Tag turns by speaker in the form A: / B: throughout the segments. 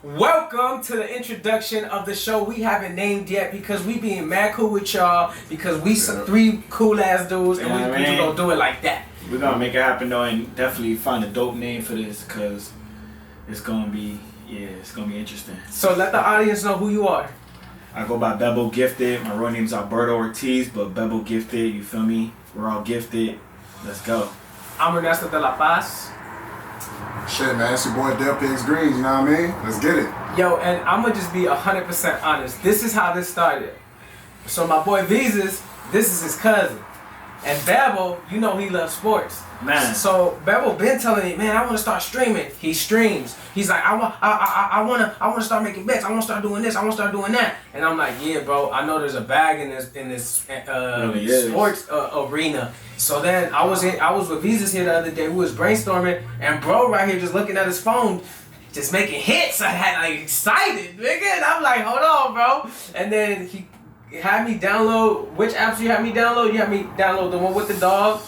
A: Welcome to the introduction of the show we haven't named yet because we being mad cool with y'all because we some three cool ass dudes and we gonna do it like that.
B: We're gonna make it happen though and definitely find a dope name for this because it's gonna be interesting.
A: So let the audience know who you are.
B: I go by Bebo Gifted. My real name is Alberto Ortiz, but Bebo Gifted, you feel me? We're all gifted. Let's go.
A: I'm Ernesto de la Paz.
C: Shit, man, it's your boy Del Pigs Greens, you know what I mean? Let's get it.
A: Yo, and I'm gonna just be 100% honest. This is how this started. So my boy Visas, this is his cousin. And Bebo, you know he loves sports.
B: Man.
A: So Bebo been telling me, man, I want to start streaming. He streams. He's like, I want to start making bets. I want to start doing this. I want to start doing that. And I'm like, yeah, bro. I know there's a bag in this sports arena. So then I was with Visas here the other day. We was brainstorming, and bro right here just looking at his phone, just making hits. I had like excited, nigga. And I'm like, hold on, bro. And then he had me download. Which apps you had me download? You had me download the one with the dog.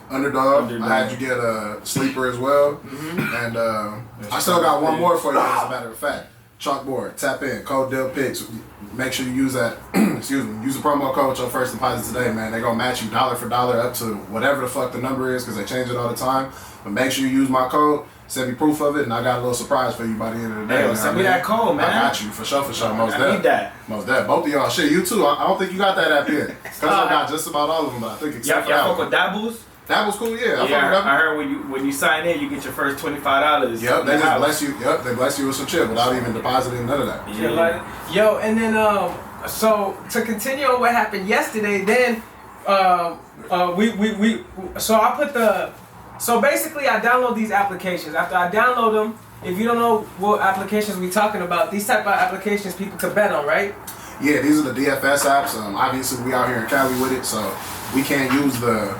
C: Underdog. I had you get a sleeper as well. And I still got one more for you as a matter of fact. Chalkboard, tap in, code Del Picks. Make sure you use that, excuse me, use the promo code with your first deposit today, man. They're gonna match you dollar for dollar up to whatever the fuck the number is because they change it all the time. But make sure you use my code, send me proof of it, and I got a little surprise for you by the end of the day.
B: Hey, send me that code, man.
C: I got you, for sure, most
B: I need that.
C: Most that. Both of y'all, shit, you too. I don't think you got that app yet. Because I got just about all of them, but I think except for
B: y'all fuck with Dabbles?
C: That was cool, yeah.
B: I heard when you sign in, you get your first $25.
C: Yep, they just bless you. Yep, they bless you with some chip without even depositing none of that.
A: Yeah. Yo, and then so to continue on what happened yesterday, then so basically I download these applications. After I download them, if you don't know what applications we talking about, these type of applications people could bet on, right?
C: Yeah, these are the DFS apps. Obviously we out here in Cali with it, so we can't use the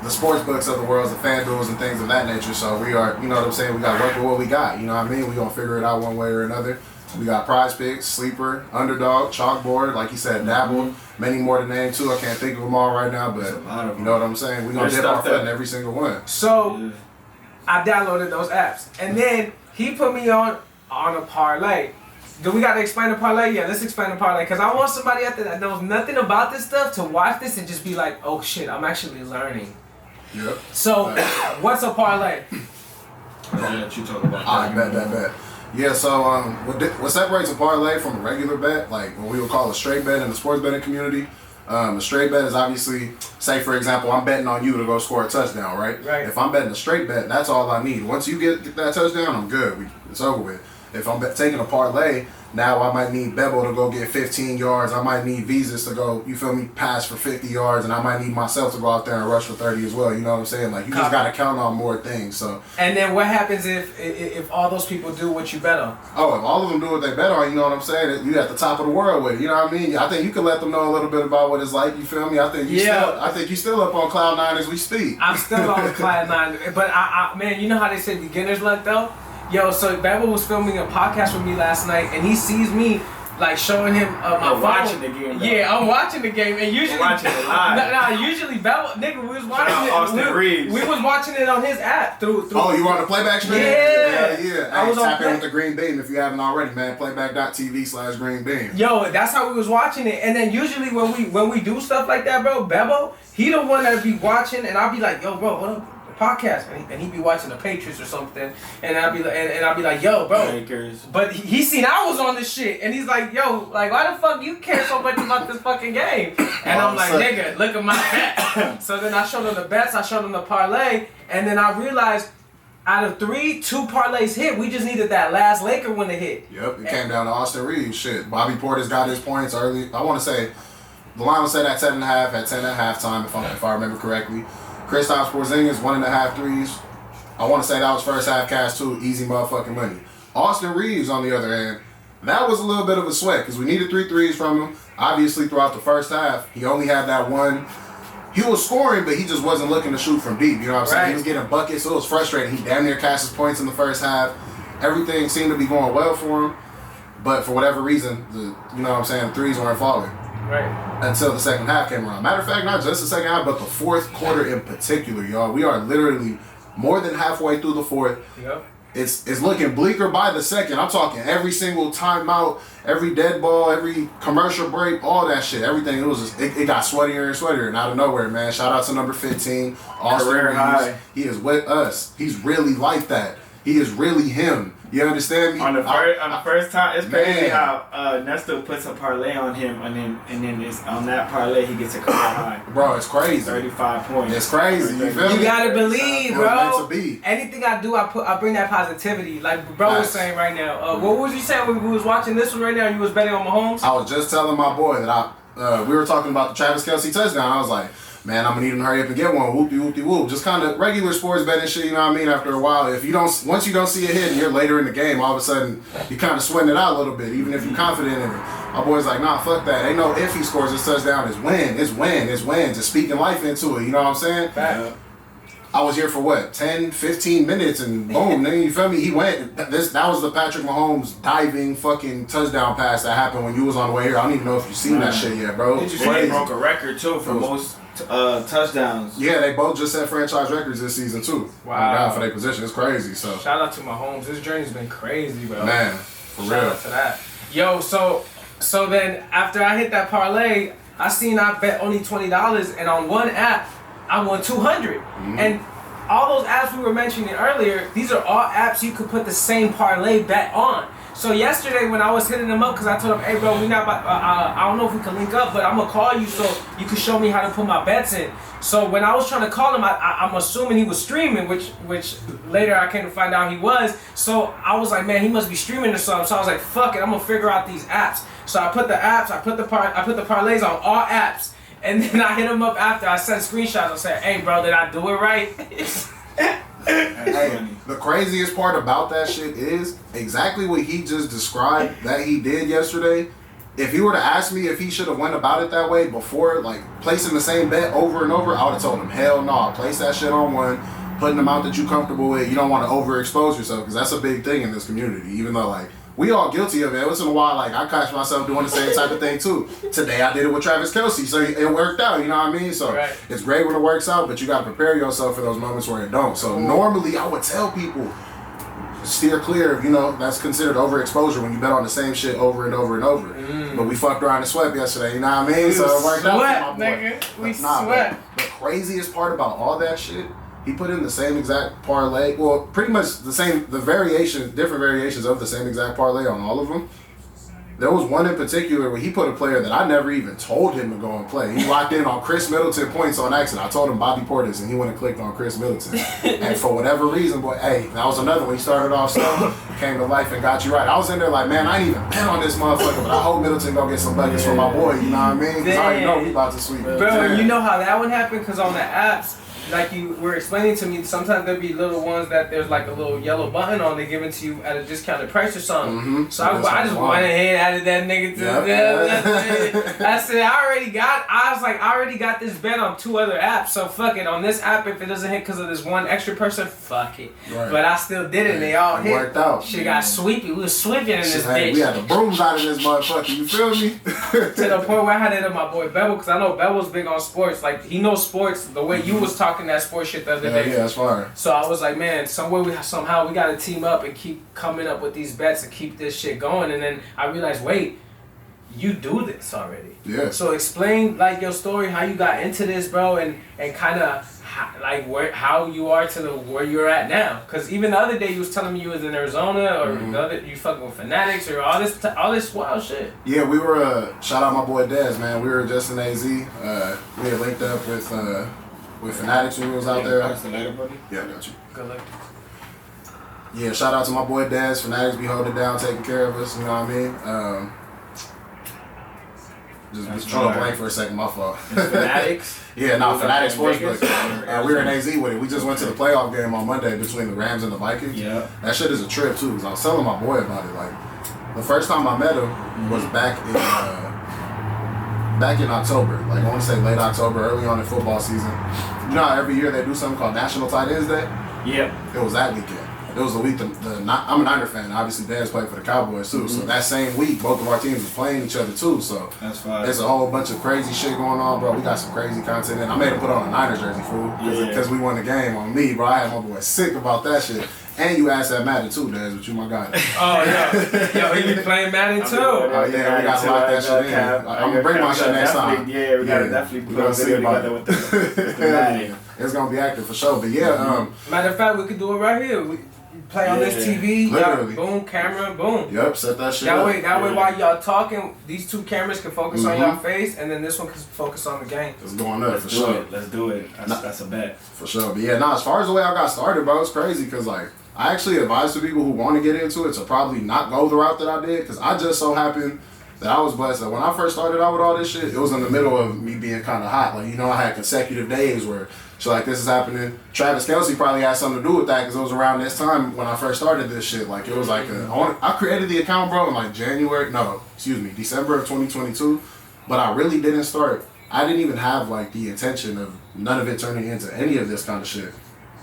C: sports books of the world, the FanDuels and things of that nature. So we are, you know what I'm saying, we got to work with what we got. You know what I mean? We going to figure it out one way or another. We got Prize Picks, Sleeper, Underdog, Chalkboard, like you said, Dabble, many more to name too. I can't think of them all right now, but you know what I'm saying? We're going to dip our foot in every single one.
A: So I downloaded those apps. And then he put me on a parlay. Do we got to explain the parlay? Yeah, let's explain the parlay. Because I want somebody out there that knows nothing about this stuff to watch this and just be like, oh shit, I'm actually learning.
C: Yep.
A: So, what's a parlay?
B: That you talk about.
C: I bet. Yeah, so what separates a parlay from a regular bet, like what we would call a straight bet in the sports betting community, a straight bet is obviously, say for example, I'm betting on you to go score a touchdown, right?
A: Right.
C: If I'm betting a straight bet, that's all I need. Once you get that touchdown, I'm good. It's over with. If I'm taking a parlay, now I might need Bebo to go get 15 yards. I might need Visas to go, you feel me, pass for 50 yards. And I might need myself to go out there and rush for 30 as well. You know what I'm saying? Like, you just got to count on more things. So.
A: And then what happens if all those people do what you bet on?
C: Oh, if all of them do what they bet on, you know what I'm saying? You at the top of the world with it. You know what I mean? I think you can let them know a little bit about what it's like. You feel me? I think you still up on cloud nine as we speak.
A: I'm still on cloud nine. But, man, you know how they say beginner's luck, though? Yo, so Bebo was filming a podcast with me last night, and he sees me like showing him my phone.
B: Watching the game.
A: Yeah, I'm watching the game, and usually
B: watching it live.
A: Usually Bebo, nigga, we was watching it.
B: Austin Reeves.
A: We was watching it on his app through.
C: Oh, you were on the playback stream?
A: Yeah.
C: I was tap in with the Green Beam if you haven't already, man. Playback.tv/Green Beam.
A: Yo, that's how we was watching it, and then usually when we do stuff like that, bro, Bebo, he the one that be watching, and I'll be like, yo, bro, what up? Podcast and he'd be watching the Patriots or something, and I'd be like, yo, bro.
B: Lakers.
A: But he seen I was on this shit, and he's like, yo, like, why the fuck you care so much about this fucking game? And I'm like, nigga, look at my bet. So then I showed him the bets, I showed him the parlay, and then I realized out of 3, 2 parlays hit. We just needed that last Laker one to hit.
C: Yep, it came down to Austin Reeves. Shit, Bobby Portis got his points early. I want to say the line was set at 10.5 at 10 at halftime, if I remember correctly. Kristaps Porzingis, 1.5 threes. I want to say that was first half cash too. Easy motherfucking money. Austin Reeves, on the other hand, that was a little bit of a sweat because we needed 3 threes from him. Obviously, throughout the first half, he only had that one. He was scoring, but he just wasn't looking to shoot from deep. You know what I'm saying? He was getting buckets, so it was frustrating. He damn near cashed his points in the first half. Everything seemed to be going well for him, but for whatever reason, you know what I'm saying, threes weren't falling.
A: Right.
C: Until the second half came around. Matter of fact, not just the second half, but the fourth quarter in particular, y'all. We are literally more than halfway through the fourth.
A: Yep.
C: it's looking bleaker by the second. I'm talking every single timeout, every dead ball, every commercial break, all that shit. Everything. It was just, it got sweatier and sweatier, and out of nowhere, man. Shout out to number 15, Austin
B: Career
C: Reeves.
B: high.
C: He is with us. He's really like that. He is really him. You understand me?
B: On the first time, it's crazy
C: Man.
B: how Ernesto puts a parlay on him, and then it's on that parlay he gets a career high.
C: Bro, it's crazy.
B: 35 points.
C: It's crazy. You feel me?
A: You gotta believe,
C: It was meant
A: bro.
C: to be.
A: Anything I do, I bring that positivity. Like bro was
C: Facts.
A: saying right now. What was you saying when we was watching this one right now? You was betting on Mahomes.
C: I was just telling my boy that we were talking about the Travis Kelce touchdown. I was like, man, I'm gonna need him to hurry up and get one. Whoopty whoopty whoop. Just kind of regular sports betting shit. You know what I mean? After a while, once you don't see a hit and you're later in the game, all of a sudden you kind of sweating it out a little bit, even if you're confident in it. My boy's like, nah, fuck that. Ain't no if he scores this touchdown. It's win. It's win. It's win. Just speaking life into it. You know what I'm saying?
A: Fact.
C: I was here for what, 10, 15 minutes, and boom, then you feel me? He went. That was the Patrick Mahomes diving fucking touchdown pass that happened when you was on the way here. I don't even know if you seen that shit yet, bro.
B: Did you see
C: Crazy.
B: he broke a record too for most touchdowns?
C: Yeah, they both just set franchise records this season too.
A: Wow.
C: God, for their position, it's crazy. So
A: Shout out to Mahomes. This journey's been crazy, bro.
C: man, for
A: Shout
C: real.
A: out to that. Yo, so then after I hit that parlay, I bet only $20, and on one app I won $200. And all those apps we were mentioning earlier, these are all apps you could put the same parlay bet on. So yesterday when I was hitting them up, because I told him, hey bro, we not about, I don't know if we can link up, but I'm gonna call you so you can show me how to put my bets in. So when I was trying to call him, I'm assuming he was streaming, which later I came to find out he was. So I was like, man, he must be streaming or something. So I was like, fuck it, I'm gonna figure out these apps. So I put the apps, I put the parlays on all apps, and then I hit him up after. I sent screenshots. I said, hey bro, did I do it right?
C: Hey, the craziest part about that shit is exactly what he just described that he did yesterday. If he were to ask me if he should have went about it that way before, like placing the same bet over and over, I would have told him, hell no, place that shit on one, put an amount that you comfortable with. You don't want to overexpose yourself, because that's a big thing in this community. Even though like we all guilty of it. Once in a while, like I catch myself doing the same type of thing too. Today I did it with Travis Kelce, so it worked out. You know what I mean? So
A: Right.
C: It's great when it works out, but you got to prepare yourself for those moments where it don't. So normally I would tell people, steer clear of, that's considered overexposure when you bet on the same shit over and over and over. But we fucked around and swept yesterday, you know what I mean? So it worked out for my boy.
A: Nigga. We
C: Nah,
A: sweat.
C: but the craziest part about all that shit, he put in the same exact parlay. Well, pretty much different variations of the same exact parlay on all of them. There was one in particular where he put a player that I never even told him to go and play. He locked in on Chris Middleton points on accident. I told him Bobby Portis, and he went and clicked on Chris Middleton. And for whatever reason, boy, hey, that was another one. He started off slow, came to life and got you right. I was in there like, man, I ain't even bet on this motherfucker, but I hope Middleton gonna get some buckets for my boy, you know what I mean? Because I already know we about to sweep.
A: Bro, you know how that one happened? Because on the apps, like you were explaining to me, sometimes there'll be little ones that there's like a little yellow button on, they give it to you at a discounted price or something. So I just went ahead, added that nigga to the I said, I already got this bet on 2 other apps, so fuck it. On this app, if it doesn't hit because of this one extra person, fuck it.
C: Right.
A: But I still did it, and they all hit.
C: Worked out.
A: Shit got sweepy. We was sweeping in this
C: Hey,
A: bitch.
C: we had the brooms out of this motherfucker, you feel me?
A: To the point where I had it in my boy Bebo, because I know Bebo's big on sports. Like, he knows sports the way you was talking that sports shit the other day.
C: Yeah, that's fine.
A: So I was like, man, somehow we gotta team up and keep coming up with these bets and keep this shit going. And then I realized, wait, you do this already.
C: Yeah.
A: So explain like your story, how you got into this, bro, and kind of how you are to where you're at now. Cause even the other day you was telling me you was in Arizona, or you fucking with Fanatics, or all this wild shit.
C: Yeah, we were shout out my boy Dez, man. We were just in AZ. We had linked up with Fanatics when we was out there.
B: That's the later, buddy.
C: Yeah, I got you.
A: Good luck.
C: Yeah, shout out to my boy Dez. Fanatics be holding down, taking care of us. You know what I mean? Just draw a blank for a second. My fault.
A: Fanatics.
C: Yeah, Fanatics
B: Vegas?
C: Sportsbook. We were in AZ with it. We just went to the playoff game on Monday between the Rams and the Vikings.
B: Yeah.
C: That shit is a trip too. Cause I was telling my boy about it. Like the first time I met him was back in October. Like I want to say late October, early on in football season. You know how every year they do something called National Tight Ends Day?
B: Yep.
C: It was that weekend. It was the week I'm a Niner fan. Obviously, Dan's played for the Cowboys too. So that same week, both of our teams was playing each other too. So
B: that's fine.
C: There's a whole bunch of crazy shit going on, bro. We got some crazy content in. I made him put on a Niner jersey, fool, because we won the game on me, bro. I had my boy sick about that shit. And you asked that Madden too, Dez, but you my guy.
A: Oh, yo, he be playing Madden too.
C: Oh yeah, we gotta lock that shit in. I'm gonna bring my shit next time.
B: Yeah, we gotta definitely put a video together with the Madden.
C: It's gonna be active for sure. But yeah,
A: matter of fact, we could do it right here. We play on this TV.
C: Literally.
A: Boom, camera, boom.
C: Yep, set that shit
A: That
C: up.
A: way, while y'all talking, these two cameras can focus on your face, and then this one can focus on the game.
C: It's going up for sure.
B: Let's do it. That's a bet.
C: For sure. But yeah, as far as the way I got started, bro, it's crazy because like I actually advise to people who want to get into it to probably not go the route that I did because I just so happened that I was blessed that when I first started out with all this shit, it was in the middle of me being kind of hot. Like, you know, I had consecutive days where shit like this is happening. Travis Kelce probably had something to do with that because it was around this time when I first started this shit. Like, it was like, I created the account, bro, in like December of 2022. But I really didn't start. I didn't even have like the intention of none of it turning into any of this kind of shit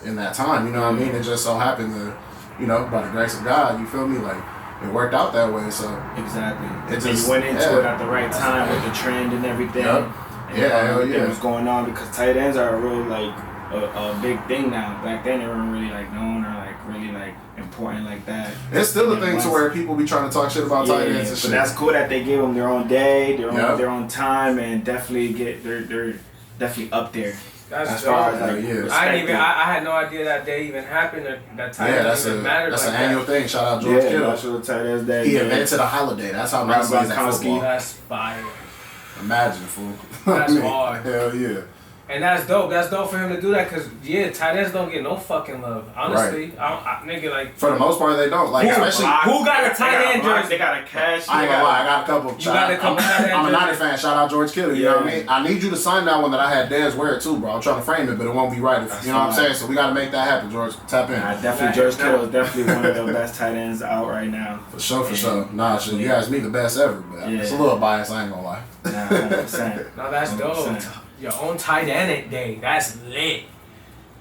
C: in that time. You know what I mean? It just so happened to, you know, by the grace of God, you feel me? Like, it worked out that way, so
B: exactly.
C: It just
B: you went into it at the right time with the trend and everything.
C: Yep.
B: And
C: hell yeah.
B: It was going on because tight ends are a real like a big thing now. Back then they weren't really like known or like really like important like that.
C: It's still a thing to where people be trying to talk shit about tight ends and shit.
B: But that's cool that they gave them their own day, their own time, and definitely they're definitely up there.
A: That's
B: far as
A: like, I had no idea that day even happened. Or that time even mattered.
C: That's
A: like
C: an annual thing. Shout out George Kittle.
B: National Tight Ends Day.
C: He invented a holiday. That's how nice it is at football.
A: That's fire.
C: Imagine, fool.
A: That's hard.
C: Hell yeah.
A: And that's dope. That's dope for him to do that because, tight ends don't get no fucking love. Honestly. Right. Nigga, like...
C: For the most part, they don't. Like, especially...
A: Who got a tight end jersey?
B: They got a cash.
C: I ain't gonna lie. I got a couple.
A: I'm
C: a Niners fan. Shout out George Kittle. You know what I mean? I need you to sign that one that I had Dez wear it too, bro. I'm trying to frame it, but it won't be right. You know what I'm saying? So we got to make that happen, George. Tap in.
B: George Kittle is definitely one of the best tight ends out right now.
C: For sure. Nah, shit. You guys me the best ever, but it's a little biased. I ain't gonna lie.
B: Nah, 100%.
A: No, that's 100%. Dope. Your own tight end day. That's lit.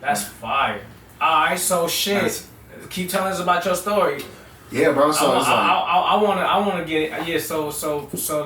A: That's fire. Alright, so shit. Keep telling us about your story.
C: Yeah, bro. So
A: I wanna get it. Yeah. So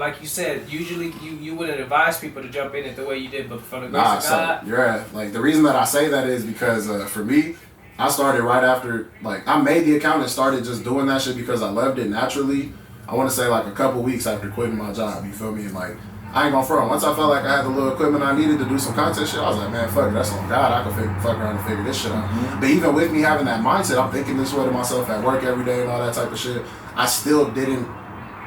A: like you said, usually you wouldn't advise people to jump in it the way you did, but for the grace of God.
C: You're right. Like the reason that I say that is because for me, I started right after. Like I made the account and started just doing that shit because I loved it naturally. I want to say like a couple weeks after quitting my job. You feel me? And like. I ain't gonna front. Once I felt like I had the little equipment I needed to do some content shit, I was like, man, fuck it, that's on God. I can fuck around and figure this shit out. Mm-hmm. But even with me having that mindset, I'm thinking this way to myself at work every day and all that type of shit, I still didn't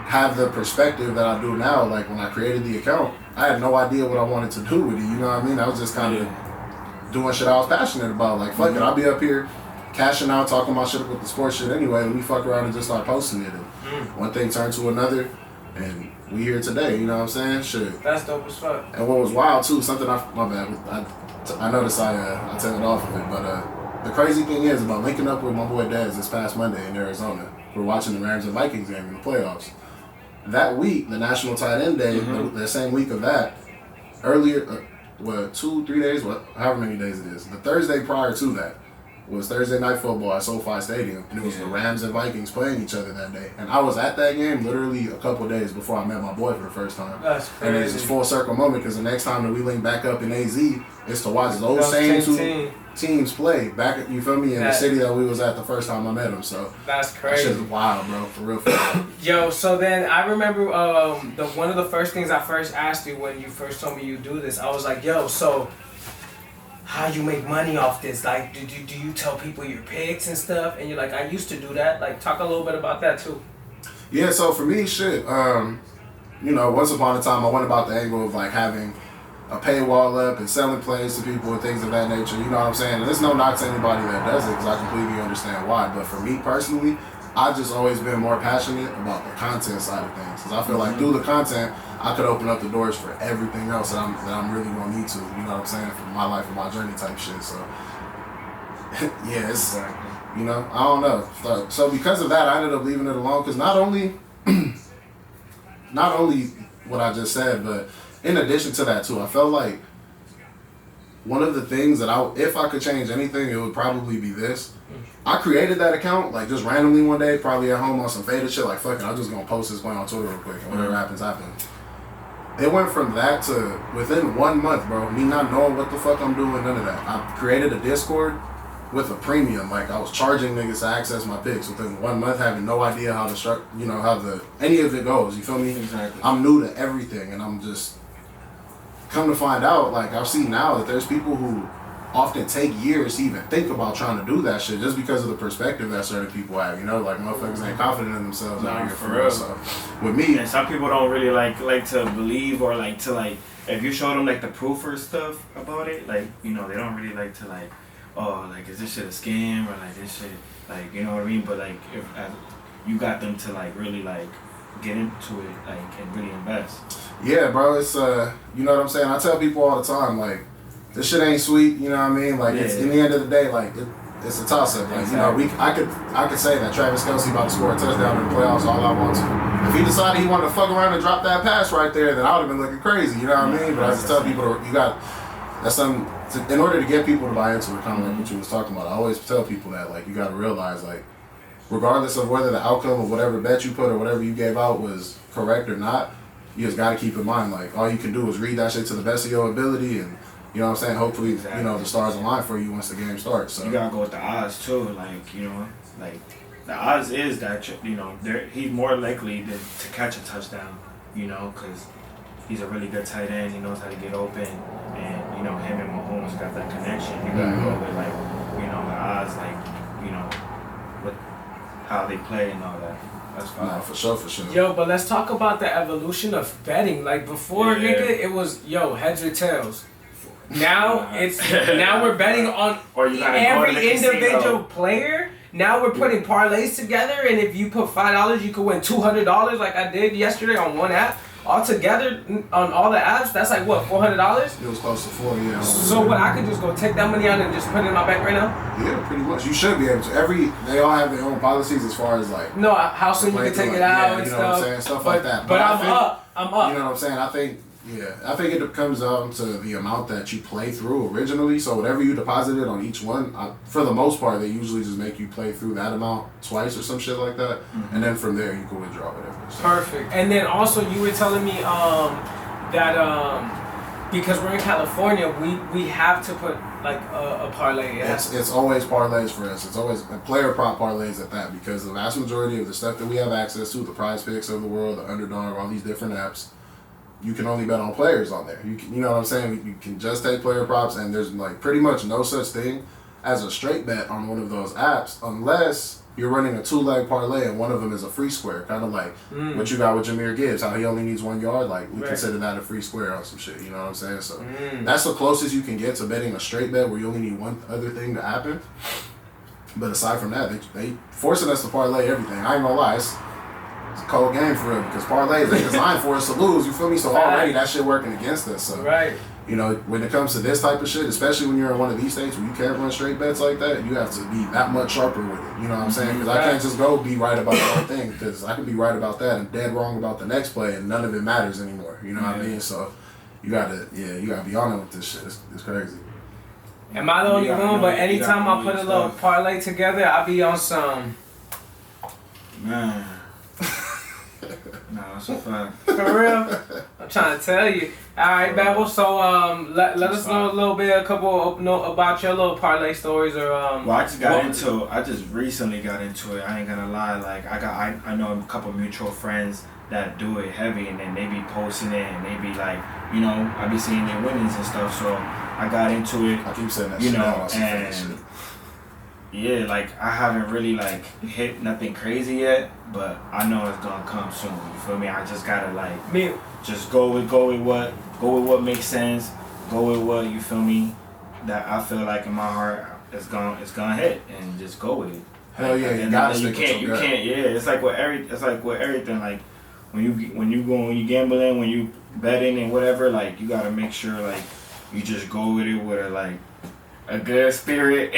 C: have the perspective that I do now. Like when I created the account, I had no idea what I wanted to do with it. You know what I mean? I was just kind of doing shit I was passionate about. Like, fuck it, I'll be up here cashing out, talking my shit with the sports shit anyway. Let me fuck around and just start posting it. And one thing turned to another, and we here today, you know what I'm saying? Shit.
A: That's dope as fuck.
C: And what was wild too, something my bad, I noticed I took it off of it, but the crazy thing is about linking up with my boy Dez this past Monday in Arizona. We're watching the Rams and Vikings game in the playoffs. That week, the National Tight End Day, the same week of that, earlier, 2-3 days, however many days it is, the Thursday prior to that, was Thursday Night Football at SoFi Stadium, and it was the Rams and Vikings playing each other that day. And I was at that game literally a couple days before I met my boy for the first time.
A: That's crazy.
C: And it's this full circle moment because the next time that we link back up in AZ is to watch those same two teams play back, you feel me, in the city that we was at the first time I met him. So
A: that's crazy.
C: That shit's wild, bro, for real.
A: Yo, so then I remember one of the first things I first asked you when you first told me you do this, I was like, yo, so how you make money off this? Like, do you tell people your picks and stuff? And you're like, I used to do that. Like, talk a little bit about that too.
C: Yeah, so for me, shit, you know, once upon a time I went about the angle of like having a paywall up and selling plays to people and things of that nature. You know what I'm saying? And there's no knock to anybody that does it because I completely understand why. But for me personally, I've just always been more passionate about the content side of things because I feel like through the content, I could open up the doors for everything else that I'm really gonna need to. You know what I'm saying? For my life and my journey type shit. So yeah, it's you know, I don't know. So because of that, I ended up leaving it alone because not only what I just said, but in addition to that too, I felt like one of the things that if I could change anything, it would probably be this. I created that account like just randomly one day, probably at home on some faded shit. Like fuck it, I'm just gonna post this point on Twitter real quick, and whatever happens, happens. It went from that to within 1 month, bro, me not knowing what the fuck I'm doing, none of that. I created a Discord with a premium. Like I was charging niggas to access my picks within 1 month, having no idea how to any of it goes. You feel me?
B: Exactly.
C: I'm new to everything, and I'm just come to find out. Like I've seen now that there's people who often take years to even think about trying to do that shit just because of the perspective that certain people have. You know, like motherfuckers ain't confident in themselves out here
B: for real.
C: So with me,
B: and some people don't really like to believe or like to like if you show them like the proof or stuff about it, like they don't really like to like, oh, like is this shit a scam or like this shit like you know what I mean? But like if you got them to like really like get into it like and really invest.
C: Yeah, bro, it's you know what I'm saying? I tell people all the time, like, this shit ain't sweet, you know what I mean? Like it's in the end of the day, like it's a toss up. Like, exactly. I could say that Travis Kelce about to score a touchdown in the playoffs all I want to. If he decided he wanted to fuck around and drop that pass right there, then I would have been looking crazy, you know what I mean? But I just tell people in order to get people to buy into it, kind of like what you was talking about, I always tell people that like you gotta realize like regardless of whether the outcome of whatever bet you put or whatever you gave out was correct or not, you just gotta keep in mind like all you can do is read that shit to the best of your ability and you know what I'm saying? Hopefully, the stars align for you once the game starts. So
B: you gotta go with the odds too. Like like the odds is that he's more likely to catch a touchdown. Because he's a really good tight end. He knows how to get open, and him and Mahomes got that connection. You gotta go with like the odds, like with how they play and all that. That's fine.
C: Nah, for sure.
A: Yo, but let's talk about the evolution of betting. Like before, nigga, it was heads or tails. Now we're betting on every individual player. Now we're putting parlays together, and if you put $5, you could win $200 like I did yesterday on one app. All together on all the apps, that's like what, $400?
C: It was close to 4, yeah.
A: So what, I could just go take that money out and just put it in my bank right now?
C: Yeah, pretty much. You should be able to. They all have their own policies as far as like.
A: No, how soon you can take it out and
C: you know
A: stuff.
C: what I'm saying? Stuff like that.
A: But I'm up.
C: You know what I'm saying? I think it comes down to the amount that you play through originally. So whatever you deposited on each one, for the most part, they usually just make you play through that amount twice or some shit like that, and then from there you can withdraw whatever. So.
A: Perfect. And then also you were telling me that because we're in California, we have to put like a parlay.
C: It's always parlays for us. It's always player prop parlays at that because the vast majority of the stuff that we have access to, the Prize Picks of the world, the Underdog, all these different apps. You can only bet on players on there. You know what I'm saying? You can just take player props, and there's like pretty much no such thing as a straight bet on one of those apps unless you're running a 2-leg parlay and one of them is a free square, kind of like what you got with Jahmyr Gibbs, how he only needs 1 yard. Like we consider that a free square on some shit. You know what I'm saying? So that's the closest you can get to betting a straight bet where you only need one other thing to happen. But aside from that, they forcing us to parlay everything. I ain't gonna lie. It's a cold game for real because parlays ain't designed for us to lose, you feel me? So already that shit working against us. So when it comes to this type of shit, especially when you're in one of these states where you can't run straight bets like that, you have to be that much sharper with it. You know what I'm saying? Because I can't just go be right about the whole thing because I could be right about that and dead wrong about the next play and none of it matters anymore. You know what I mean? So you gotta be on it with this shit. It's crazy.
A: Am I the only one? But anytime I put a little parlay together, I be on some.
B: Man. Nah, that's a fact.
A: For real? I'm trying to tell you. Alright, Bebo, so let us know a little bit, about your little parlay stories or
B: Well, I just recently got into it. I ain't gonna lie, like I know a couple mutual friends that do it heavy and then they be posting it and they be like, I be seeing their winnings and stuff, so I got into it.
C: I keep saying that
B: and yeah, like I haven't really like hit nothing crazy yet, but I know it's gonna come soon. You feel me? I just gotta just go with what makes sense. Go with what you feel me that I feel like in my heart it's gonna hit, and just go with it.
C: Hell yeah,
B: you can't. Yeah, it's like with everything. Like when you gambling, when you betting and whatever, like you gotta make sure like you just go with it with a good spirit,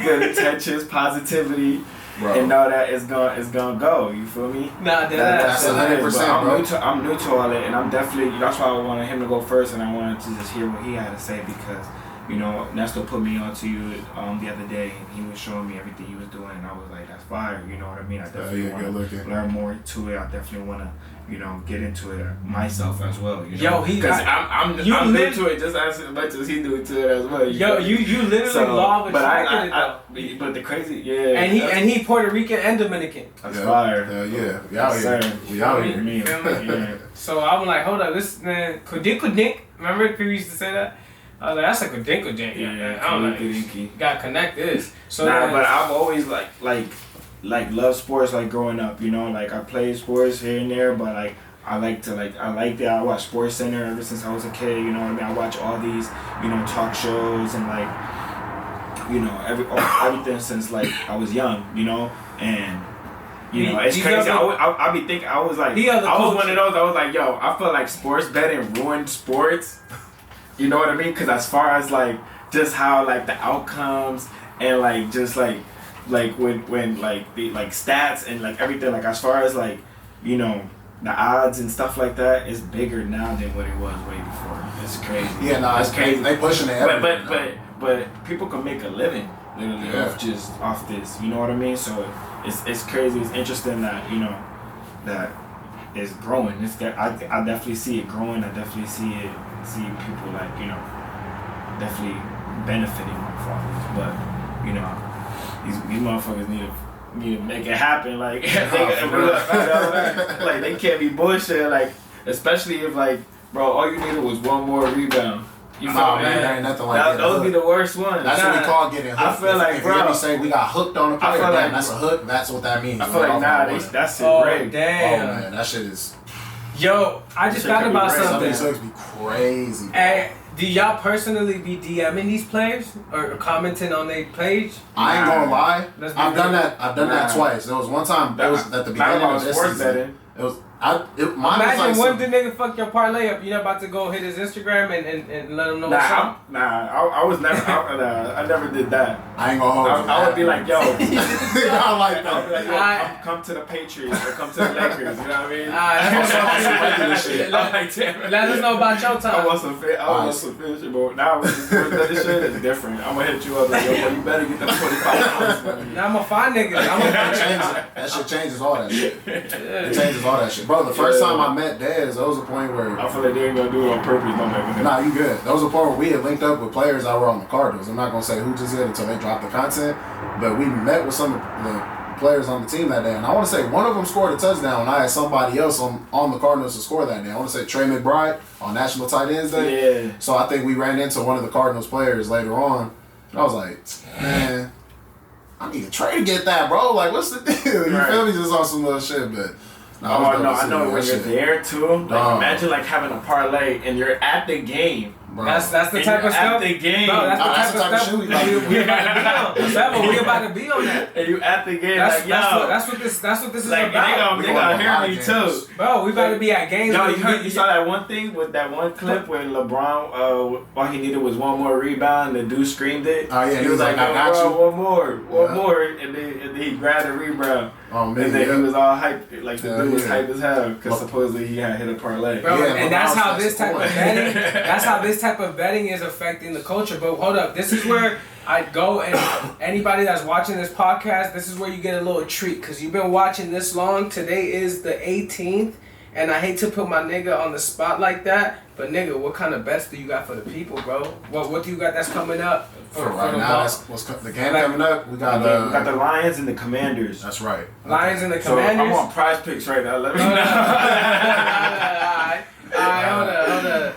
B: good intentions, positivity, and know that it's gonna go. You feel me?
A: Nah,
C: that's 100%, bro.
B: I'm new to all that, and I'm definitely. That's why I wanted him to go first, and I wanted to just hear what he had to say because, Ernesto put me onto you the other day, and he was showing me everything he was doing, and I was like, that's fire. You know what I mean? I definitely want to learn more to it. I definitely want to get into it myself as well.
A: Yo,
B: because I'm into it just as much as he do to it as well.
A: You literally law of attracted it though.
B: But the crazy, yeah.
A: And he Puerto Rican and Dominican.
B: That's fire.
C: Yeah, we out here. We out here.
B: Yeah.
A: So I'm like, hold up, this man, kudink. Remember people used to say that? I was like, that's a kudink.
B: Yeah,
A: I don't know. Gotta connect this. So
B: but I've always like loved sports like growing up. Like I played sports here and there, but like I like that. I watch Sports Center ever since I was a kid. You know what I mean? I watch all these talk shows and like everything since like I was young. And. It's crazy. I be thinking, I was one of those, I was like, yo, I feel like sports betting ruined sports. You know what I mean? Because as far as like, just how like the outcomes and like, just like when like the like stats and like everything, like as far as like, the odds and stuff like that is bigger now than what it was way before. It's crazy.
C: Yeah, no, it's crazy. They pushing it.
B: But people can make a living literally off this. You know what I mean? So it's crazy. It's interesting that that it's growing. I definitely see it growing. I definitely see people like definitely benefiting from this. But these motherfuckers need to make it happen. Like like they can't be bullshit. Like especially if like bro, all you needed was one more rebound. You feel me?
C: Man, ain't nothing like that.
B: Those be the worst ones.
C: That's what we call getting hooked.
B: I feel like,
C: if
B: bro,
C: you ever say we got hooked on the player, that's a hook. That's what that means.
B: I feel like that's it.
A: Oh
B: great.
A: damn!
C: Oh man, that shit is.
A: Yo, I just thought about something.
C: Some of these hooks be crazy.
A: Hey, do y'all personally be DMing these players or commenting on their page?
C: I ain't gonna lie. I've done that twice. There was one time. It was at the beginning of this season. It was.
A: Imagine when the nigga fuck your parlay up, you're about to go hit his Instagram and let him know what's up.
B: I was never. I never did that.
C: I ain't gonna hold you.
B: I would be like, yo,
C: I like that.
B: I would be like, yo, come to the Patriots or come to the Lakers. You know what I mean?
A: Let us know about your time.
B: I want some shit, but now with this shit is different. I'm gonna hit you up like, yo, bro, you better get that 25
A: Now I'm gonna find niggas.
C: That shit changes all that shit. It changes all that shit. Bro, the first time I met Dez, there was a point where...
B: I feel like they ain't gonna do it on purpose.
C: Nah, you good. There was a point where we had linked up with players that were on the Cardinals. I'm not gonna say who just did until they dropped the content, but we met with some of the players on the team that day, and I want to say one of them scored a touchdown, and I had somebody else on the Cardinals to score that day. I want to say Trey McBride on National Tight Ends Day.
B: Yeah.
C: So I think we ran into one of the Cardinals players later on, and I was like, man, I need a Trey to get that, bro. Like, what's the deal? You feel me? Just on some little shit, but...
B: I know when you're there too. Like, imagine like having a parlay and you're at the game.
C: Bro.
A: That's the type of stuff.
B: At the game.
A: Bro, that's the type of stuff we about to be on that.
B: And you at the game.
A: That's what this is
B: like,
A: about.
B: They gonna hear me too.
A: Bro, we about to be at games.
B: Yo, you saw that one thing with that one clip where LeBron, all he needed was one more rebound. The dude screamed it.
C: Oh yeah,
B: he was like,
C: I got you.
B: One more, and then he grabbed a rebound.
C: Oh man,
B: and then he was all hyped, like the dude was hyped as hell because supposedly he had hit a parlay.
A: Bro, and that's how this type of betting. That's how this type of betting is affecting the culture. But hold up, this is where I go, and anybody that's watching this podcast, this is where you get a little treat because you've been watching this long. Today is the 18th, and I hate to put my nigga on the spot like that, but nigga, what kind of bets do you got for the people, bro? What do you got that's coming up?
C: For right now, the game coming up. We got
B: the Lions and the Commanders.
C: That's right.
A: Lions and the Commanders.
B: So I'm on Prize Picks right now. Let me know.
A: Alright, hold up.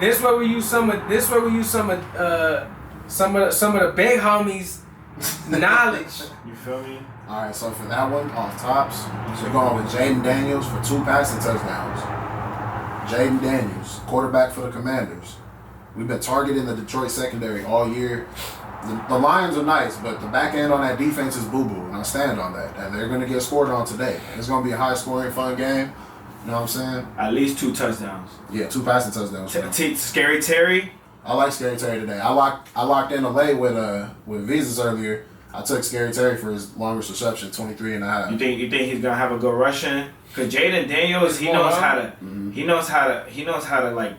A: This where we use some of the big homies' knowledge.
B: You feel me?
C: All right, so for that one, on tops, we're going with Jaden Daniels for 2 passing touchdowns. Jaden Daniels, quarterback for the Commanders. We've been targeting the Detroit secondary all year. The Lions are nice, but the back end on that defense is boo-boo, and I stand on that. And they're going to get scored on today. It's going to be a high-scoring, fun game. You know what I'm saying?
B: At least 2 touchdowns.
C: Yeah, 2 passing touchdowns.
B: Scary Terry?
C: I like Scary Terry today. I locked in a lay with Visas earlier. I took Scary Terry for his longest reception, 23.5.
B: You think he's gonna have a good rushing? Cause Jaden Daniels, he knows how to like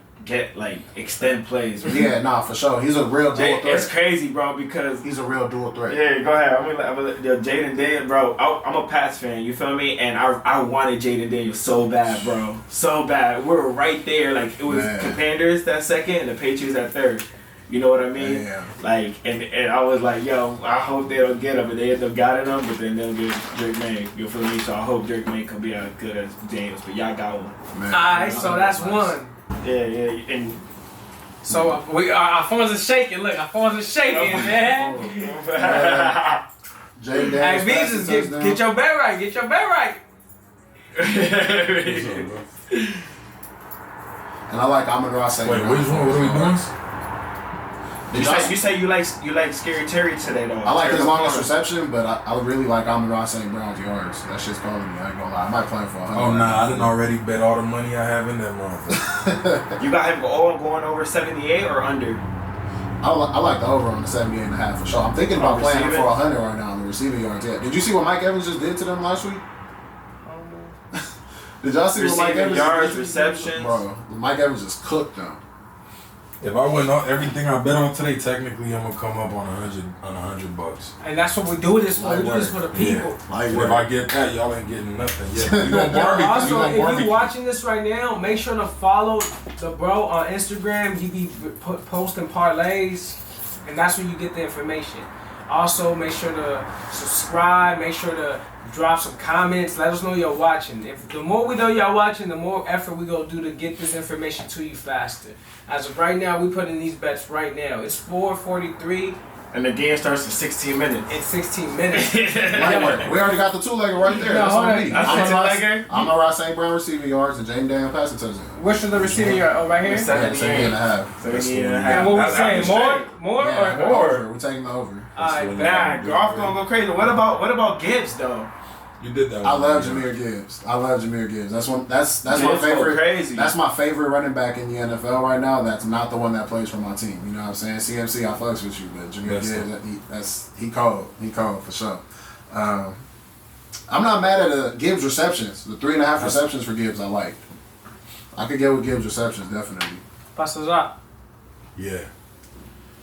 B: extend plays.
C: Yeah, nah, for sure. He's a real dual
B: It's
C: threat.
B: crazy, bro, because
C: He's a real dual threat.
B: yeah, go ahead. I'm gonna Jaden Daniels, bro. I'm a Pats fan. You feel me? And I wanted Jaden Daniels so bad, bro, so bad. We were right there. Like it was Commanders that second and the Patriots at third. You know what I mean?
C: Yeah.
B: Like and I was like, yo, I hope they don't get him, and they end up getting him, but then they'll get Drake May. You feel me? So I hope Drake May can be as good as Daniels, but y'all got one.
C: Man,
A: Alright, so that's one.
B: Yeah, and.
A: So our phones are shaking. Look, our phones are shaking, man.
C: Jaden
A: Hey,
C: Daniels.
A: Jesus, get your bet right. Get your bet right.
C: And I like Amon-Ra St.
D: Wait,
C: Brown.
D: which one? What are we doing?
B: You say you like Scary Terry today though.
C: I like his longest reception, but I really like Amon-Ra St. Brown's yards. That shit's calling me. I ain't gonna lie. I might play him for 100.
D: Oh nah, I didn't already bet all the money I have in that motherfucker.
B: You got him going over 78 or under?
C: I like the over on the 78.5 for sure. I'm thinking about playing him
B: receiving?
C: for 100 right now on the receiving yards. Yeah. Did you see what Mike Evans just did to them last week? Did y'all see what Mike
B: Receiving
C: Evans
B: yards,
C: did?
B: receptions.
C: Bro, Mike Evans just cooked them.
D: If I win everything I bet on today, technically I'm gonna come up on $100.
A: And that's what we do this for. We do this for the people.
D: Yeah. If I get that, y'all ain't getting nothing. Yeah, we gonna
A: Yo,
D: barbecue.
A: also,
D: we gonna
A: if
D: barbecue.
A: you watching this right now, make sure to follow the bro on Instagram. He be posting parlays, and that's where you get the information. Also, make sure to subscribe. Make sure to drop some comments. Let us know you're watching. If the more we know y'all watching, the more effort we gonna do to get this information to you faster. As of right now, we put in these bets right now. It's 4:43.
B: And the game starts in 16 minutes.
A: In 16 minutes.
C: We already got the two-legger right there.
A: No,
C: That's
A: hold
C: on
A: on.
C: me.
B: That's the two-legger?
C: Amon-Ra St. Brown receiving yards and Jaden Daniels passing touchdown.
A: Which is the receiving yard? Oh, right here.
C: Yeah, 78.5.
B: 78.5.
A: And what we
B: That's
A: saying?
B: straight.
A: More
C: Yeah,
A: or
C: over. We're taking the over.
A: Alright,
B: Nah, Goff gonna go crazy. What about Gibbs though?
D: You did that.
C: I love Jahmyr Gibbs. That's my
B: Gibbs
C: favorite.
B: go crazy.
C: That's my favorite running back in the NFL right now. That's not the one that plays for my team. You know what I'm saying? CMC, I fucks with you, but Jahmyr Gibbs, he cold. He cold for sure. I'm not mad at Gibbs receptions. The 3.5 receptions for Gibbs, I like. I could get with Gibbs receptions definitely.
A: Passes up.
D: Yeah.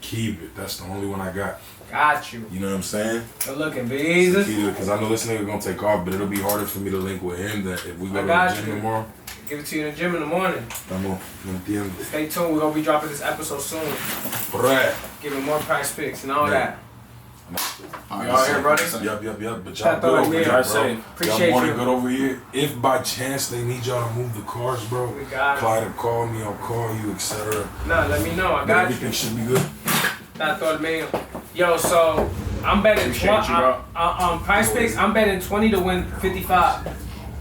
D: Keep it. That's the only one I got.
A: Got you.
D: You know what I'm saying?
A: Good looking, Jesus.
D: Because I know this nigga gonna take off, but it'll be harder for me to link with him than if we go to the
A: got
D: gym
A: you.
D: tomorrow.
A: Give it to you in the gym in the morning.
D: Estamos entiendo.
A: Stay tuned. We're gonna be dropping this episode soon.
D: Right.
A: Giving more price picks and all that.
C: All
B: You all here, brother?
D: Yup. But y'all
A: Shout
D: good
A: out
D: over
A: to
D: here,
A: you.
D: bro.
A: Appreciate
D: Y'all more
A: you.
D: than good over here. If by chance they need y'all to move the cars, bro,
A: We got it.
D: Clyde will call me, I'll call you, etc.
A: Nah, let me know. I
D: But
A: got
D: everything
A: you.
D: should be good.
A: Doitalldyl. Yo, so I'm betting
B: Appreciate you, bro.
A: on price picks. I'm betting 20 to win 55.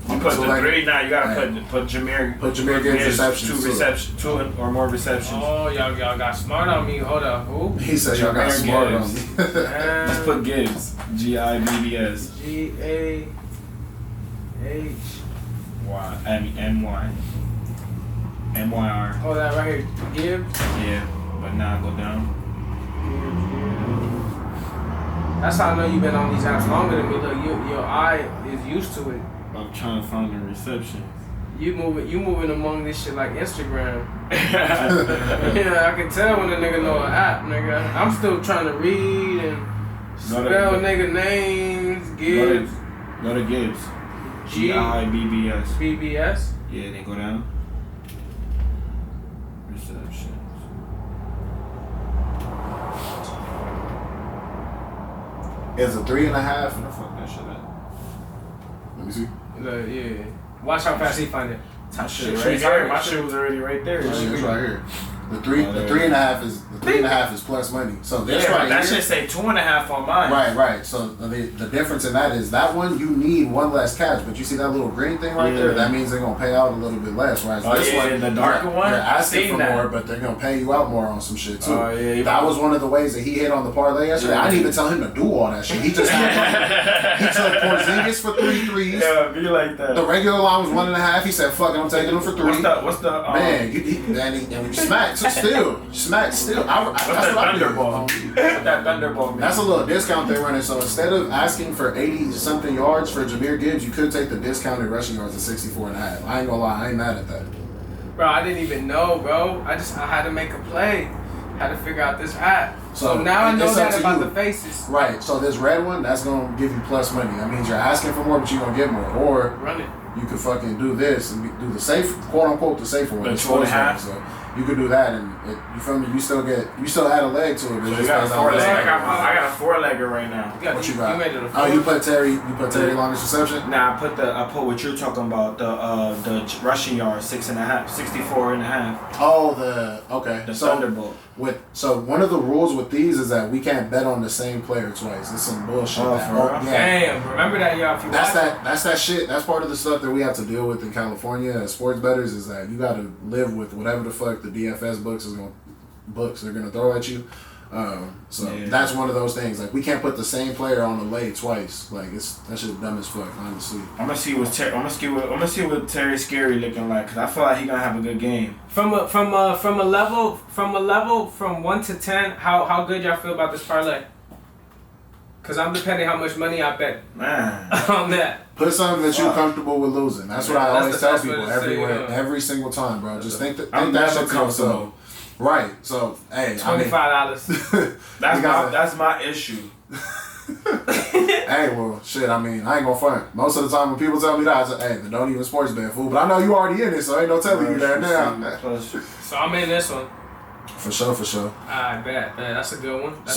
B: You put
C: So,
B: the
C: like,
B: 3 now. You gotta
C: hey.
B: put Jahmyr.
C: Put Jahmyr Gibbs receptions,
B: two or more receptions.
A: Oh, y'all got smart on me. Hold up. Who?
C: He said y'all got
B: Jahmyr
C: smart on
B: Gibbs.
C: me.
B: Just put Gibbs. Gibbs.
A: GAH.
B: MYR.
A: Hold that right here. Gibbs.
B: Yeah, but now go down.
A: That's how I know you've been on these apps longer than me. Look, your eye is used to it.
B: I'm trying to find the reception.
A: You moving among this shit like Instagram. Yeah, I can tell when a nigga know an app, nigga. I'm still trying to read and spell nigga names. Gibbs.
B: Go to Gibbs. Gibbs.
A: BBS.
B: Yeah, then go down. Receptions.
C: It's a 3.5.
B: Where the fuck that shit at?
C: Let me see.
A: Look, yeah. Watch how fast he find it.
B: My
A: Shit,
B: shit
A: right
B: right
A: here.
B: there. My shit was already right there.
C: It's right here. The
B: there.
C: 3.5 is plus money. So this
B: Yeah,
C: right
B: but that
C: here.
B: should say 2.5 on mine.
C: Right. So the difference in that is that one you need one less catch, but you see that little green thing right there.
B: Yeah.
C: That means they're gonna pay out a little bit less, right? So
B: Oh,
C: this
B: yeah,
C: one,
B: the darker one?
C: You're
B: I
C: asking
B: seen
C: for
B: that.
C: more, but they're gonna pay you out more on some shit too.
B: Oh, yeah,
C: that was one of the ways that he hit on the parlay yesterday.
B: Yeah.
C: I didn't even tell him to do all that shit. He just had he took Porzingis for 3 threes.
B: Yeah, be like that.
C: The regular line was 1.5. He said, "Fuck it, I'm taking him for 3."
B: What's the
C: Man, and you smacked still. That's
B: What's that
C: what I do.
B: Thunderball? What that Thunderball mean?
C: That's a little discount they're running. So instead of asking for 80-something yards for Jahmyr Gibbs, you could take the discounted rushing yards of 64.5. I ain't gonna lie, I ain't mad at that.
A: Bro, I didn't even know, bro. I had to make a play. Had to figure out this app. So now I know that about the faces.
C: Right. So this red one, that's gonna give you plus money. That means you're asking for more, but you're gonna get more. Or
A: run it.
C: You could fucking do this and do the safe, quote unquote, the safer one.
B: The 2.5.
C: So you could do that, and you feel me? You still add a leg to it.
B: So you got a 4-legger. I got a 4-legger right now.
C: What you got?
A: You made it a 4.
C: Oh, you put Terry longest reception?
B: Nah, I put what you're talking about, the rushing yard, 6.5, 64.5.
C: Oh, the
B: Thunderbolt.
C: So one of the rules with these is that we can't bet on the same player twice. It's some bullshit.
B: Yeah.
A: Damn, remember that, y'all. If you
C: that's that shit. That's part of the stuff that we have to deal with in California as sports bettors, is that you got to live with whatever the fuck the DFS they're gonna throw at you. That's one of those things. Like, we can't put the same player on the lay twice. Like, that shit dumb as fuck, honestly.
B: I'm gonna see what Terry Scary looking like, cause I feel like he gonna have a good game.
A: From a level from 1 to 10, how good y'all feel about this parlay? Cause I'm depending how much money I bet on that.
C: Put something that you're comfortable with losing. That's what I always tell people every single time, bro. Just think that shit comfortable. Right. So, hey,
A: $25.
B: That's my issue.
C: Hey, well, shit. I mean, I ain't gonna front. Most of the time when people tell me that, I say, "Hey, don't even sports bet, fool." But I know you already in it, so ain't no telling you that now.
A: So I'm in this one.
C: For sure.
A: I bet. That's a good one.
C: A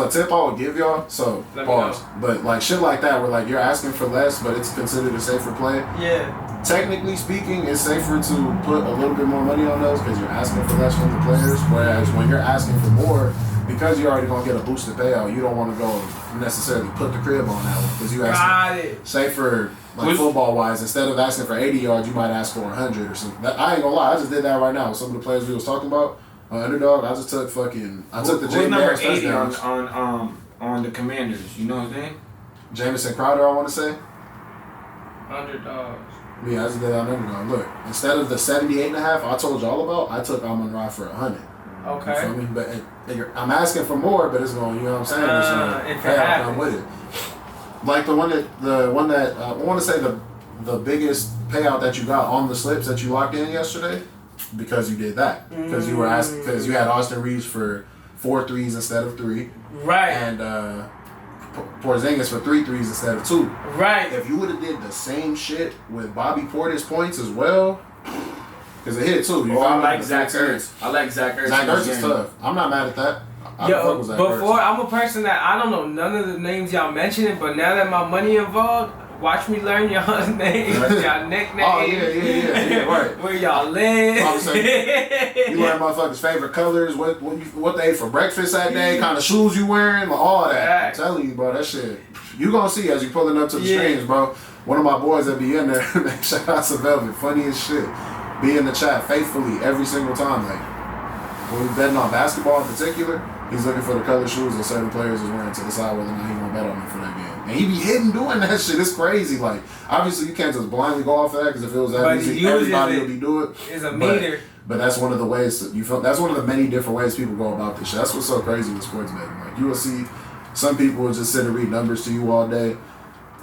C: tip I would give y'all. So pause. But like shit like that, where like you're asking for less, but it's considered a safer play.
A: Yeah.
C: Technically speaking, it's safer to put a little bit more money on those because you're asking for less from the players. Whereas when you're asking for more, because you're already gonna get a boosted payout, you don't want to go necessarily put the crib on that one because you actually say for like football wise, instead of asking for 80 yards, you might ask for 100 or something. I ain't gonna lie, I just did that right now with some of the players we was talking about on Underdog. I just took the
B: Who's number 80 on the Commanders? You know his name?
C: Jamison Crowder, I want to say.
A: Underdogs.
C: Yeah, I just did that on Underdog. Look, instead of the 78.5 I told y'all about, I took Amon-Ra for 100.
A: Okay.
C: You feel me? But I'm asking for more, but it's going, you know what I'm saying? It's payout come with it. Like the one that I want to say the biggest payout that you got on the slips that you locked in yesterday, because you did that, because you were asking, because you had Austin Reeves for 4 threes instead of 3,
A: right?
C: And Porzingis for 3 threes instead of 2,
A: right?
C: If you would have did the same shit with Bobby Portis points as well, because it hit too.
B: I like Zach Ertz. Zach
C: Ertz is tough. I'm not mad at that.
A: I'm a person that I don't know none of the names y'all mentioning, but now that my money involved, watch me learn y'all's names, y'all nicknames.
C: Oh yeah, right.
A: Where y'all live.
C: You learn motherfuckers' favorite colors, what they ate for breakfast that day, kind of shoes you wearing, all that. Right. I'm telling you, bro, that shit. You gonna see as you pulling up to the screens, bro. One of my boys that be in there, shout out to Velvet, funny as shit. Be in the chat faithfully every single time. Like when we betting on basketball in particular, he's looking for the color shoes that certain players is wearing to decide whether or not he gonna bet on them for that game. And he be hitting doing that shit. It's crazy. Like, obviously you can't just blindly go off of that, because if it was that easy, everybody would be doing it.
A: It's a meter.
C: But that's one of the ways that's one of the many different ways people go about this shit. That's what's so crazy with sports betting. Like, you will see some people will just sit and read numbers to you all day.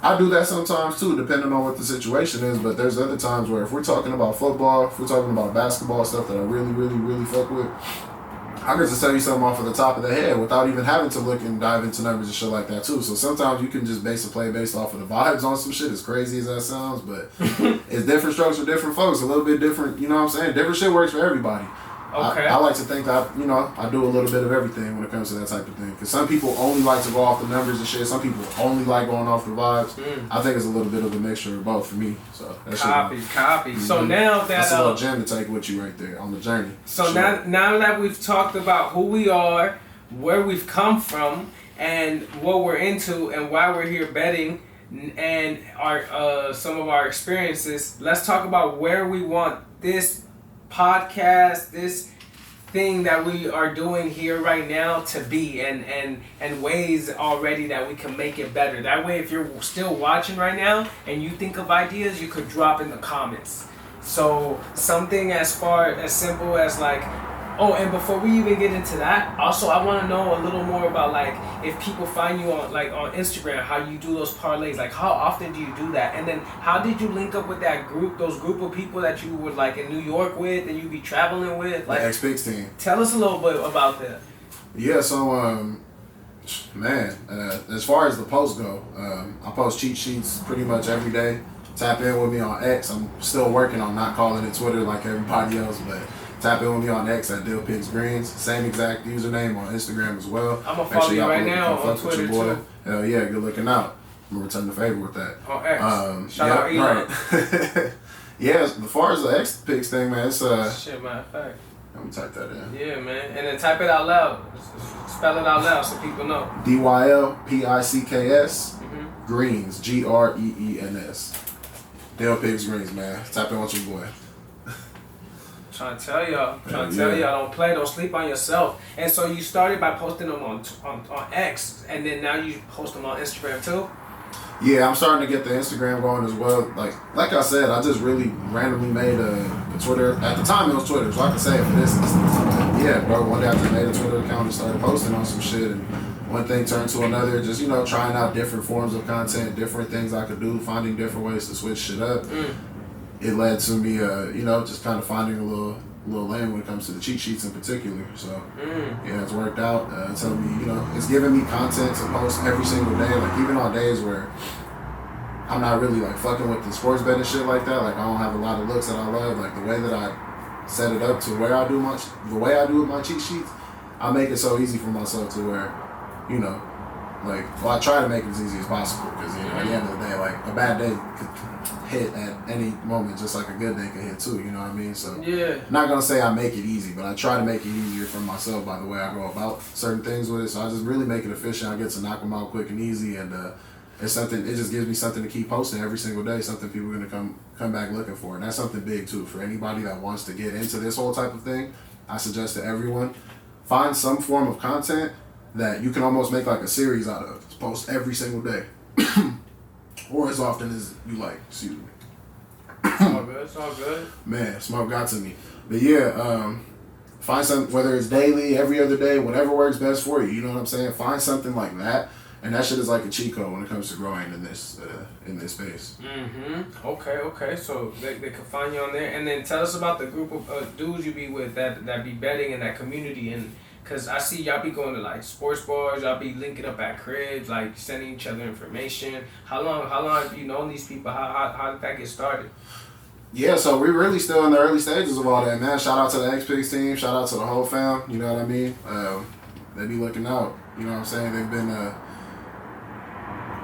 C: I do that sometimes too, depending on what the situation is, but there's other times where if we're talking about football, if we're talking about basketball, stuff that I really, really, really fuck with, I can just tell you something off of the top of the head without even having to look and dive into numbers and shit like that too. So sometimes you can just base a play based off of the vibes on some shit, as crazy as that sounds, but it's different strokes for different folks, a little bit different, you know what I'm saying? Different shit works for everybody.
A: Okay.
C: I like to think that, I do a little bit of everything when it comes to that type of thing. Because some people only like to go off the numbers and shit. Some people only like going off the vibes. I think it's a little bit of a mixture of both for me. So that's
A: copy. Mm-hmm. So now that
C: that's a little gem to take with you right there on the journey.
A: So now that we've talked about who we are, where we've come from, and what we're into, and why we're here betting, and our some of our experiences, let's talk about where we want this podcast, this thing that we are doing here right now to be, and ways already that we can make it better. That way, if you're still watching right now and you think of ideas, you could drop in the comments. So something as simple as like Oh, and before we even get into that, also I want to know a little more about like if people find you on on Instagram, how you do those parlays. Like how often do you do that? And then how did you link up with those group of people that you were like in New York with and you be traveling with? Like
C: the X-Pigs team.
A: Tell us a little bit about that.
C: Yeah, so man, as far as the posts go, I post cheat sheets pretty much every day. Tap in with me on X. I'm still working on not calling it Twitter like everybody else, but tap in with me on X at DillPigsGreens. Same exact username on Instagram as well.
A: I'm gonna follow you right now on Twitter too.
C: Hell yeah, good looking out. I'm gonna return the favor with that.
A: On X. Shout out Elon.
C: Right. Yeah, as far as the X-Pigs thing, man, it's
A: Shit, matter of fact.
C: Let me type that in.
A: Yeah, man. And then type it out loud. Spell it out loud so people know.
C: DYLPICKS Greens, GREENS. DillPigsGreens, man. Tap in with your boy.
A: Trying to tell y'all, don't play, don't sleep on yourself. And so you started by posting them on X, and then now you post them on Instagram too?
C: Yeah, I'm starting to get the Instagram going as well. Like I said, I just really randomly made a Twitter. At the time, it was Twitter, so I can say it for this instance. But yeah, bro, one day I just made a Twitter account and started posting on some shit, and one thing turned to another. Just, trying out different forms of content, different things I could do, finding different ways to switch shit up. It led to me, just kind of finding a little lane when it comes to the cheat sheets in particular. So, yeah, it's worked out. It's helped me, it's giving me content to post every single day. Like, even on days where I'm not really, like, fucking with the sports betting shit like that. Like, I don't have a lot of looks that I love. Like, the way that I set it up to where I do the way I do with my cheat sheets, I make it so easy for myself to where, I try to make it as easy as possible. Because, at the end of the day, like, a bad day could hit at any moment, just like a good day could hit too, you know what I mean? So
A: yeah,
C: not gonna say I make it easy, but I try to make it easier for myself by the way I go about certain things with it. So I just really make it efficient. I get to knock them out quick and easy, and it's something. It just gives me something to keep posting every single day. Something people are gonna come back looking for, and that's something big too for anybody that wants to get into this whole type of thing. I suggest to everyone, find some form of content that you can almost make like a series out of. Just post every single day. Or as often as you like. Excuse me.
A: It's all good.
C: Man, smoke got to me. But yeah, find something, whether it's daily, every other day, whatever works best for you. You know what I'm saying? Find something like that. And that shit is like a cheat code when it comes to growing in this space.
A: Okay. So they can find you on there. And then tell us about the group of dudes you be with that be betting in that community. And because I see y'all be going to like sports bars, y'all be linking up at cribs, like sending each other information. How long have you known these people? How did that get started?
C: Yeah, so we're really still in the early stages of all that, man. Shout out to the X-Pigs team. Shout out to the whole fam. You know what I mean? They be looking out. You know what I'm saying? They've been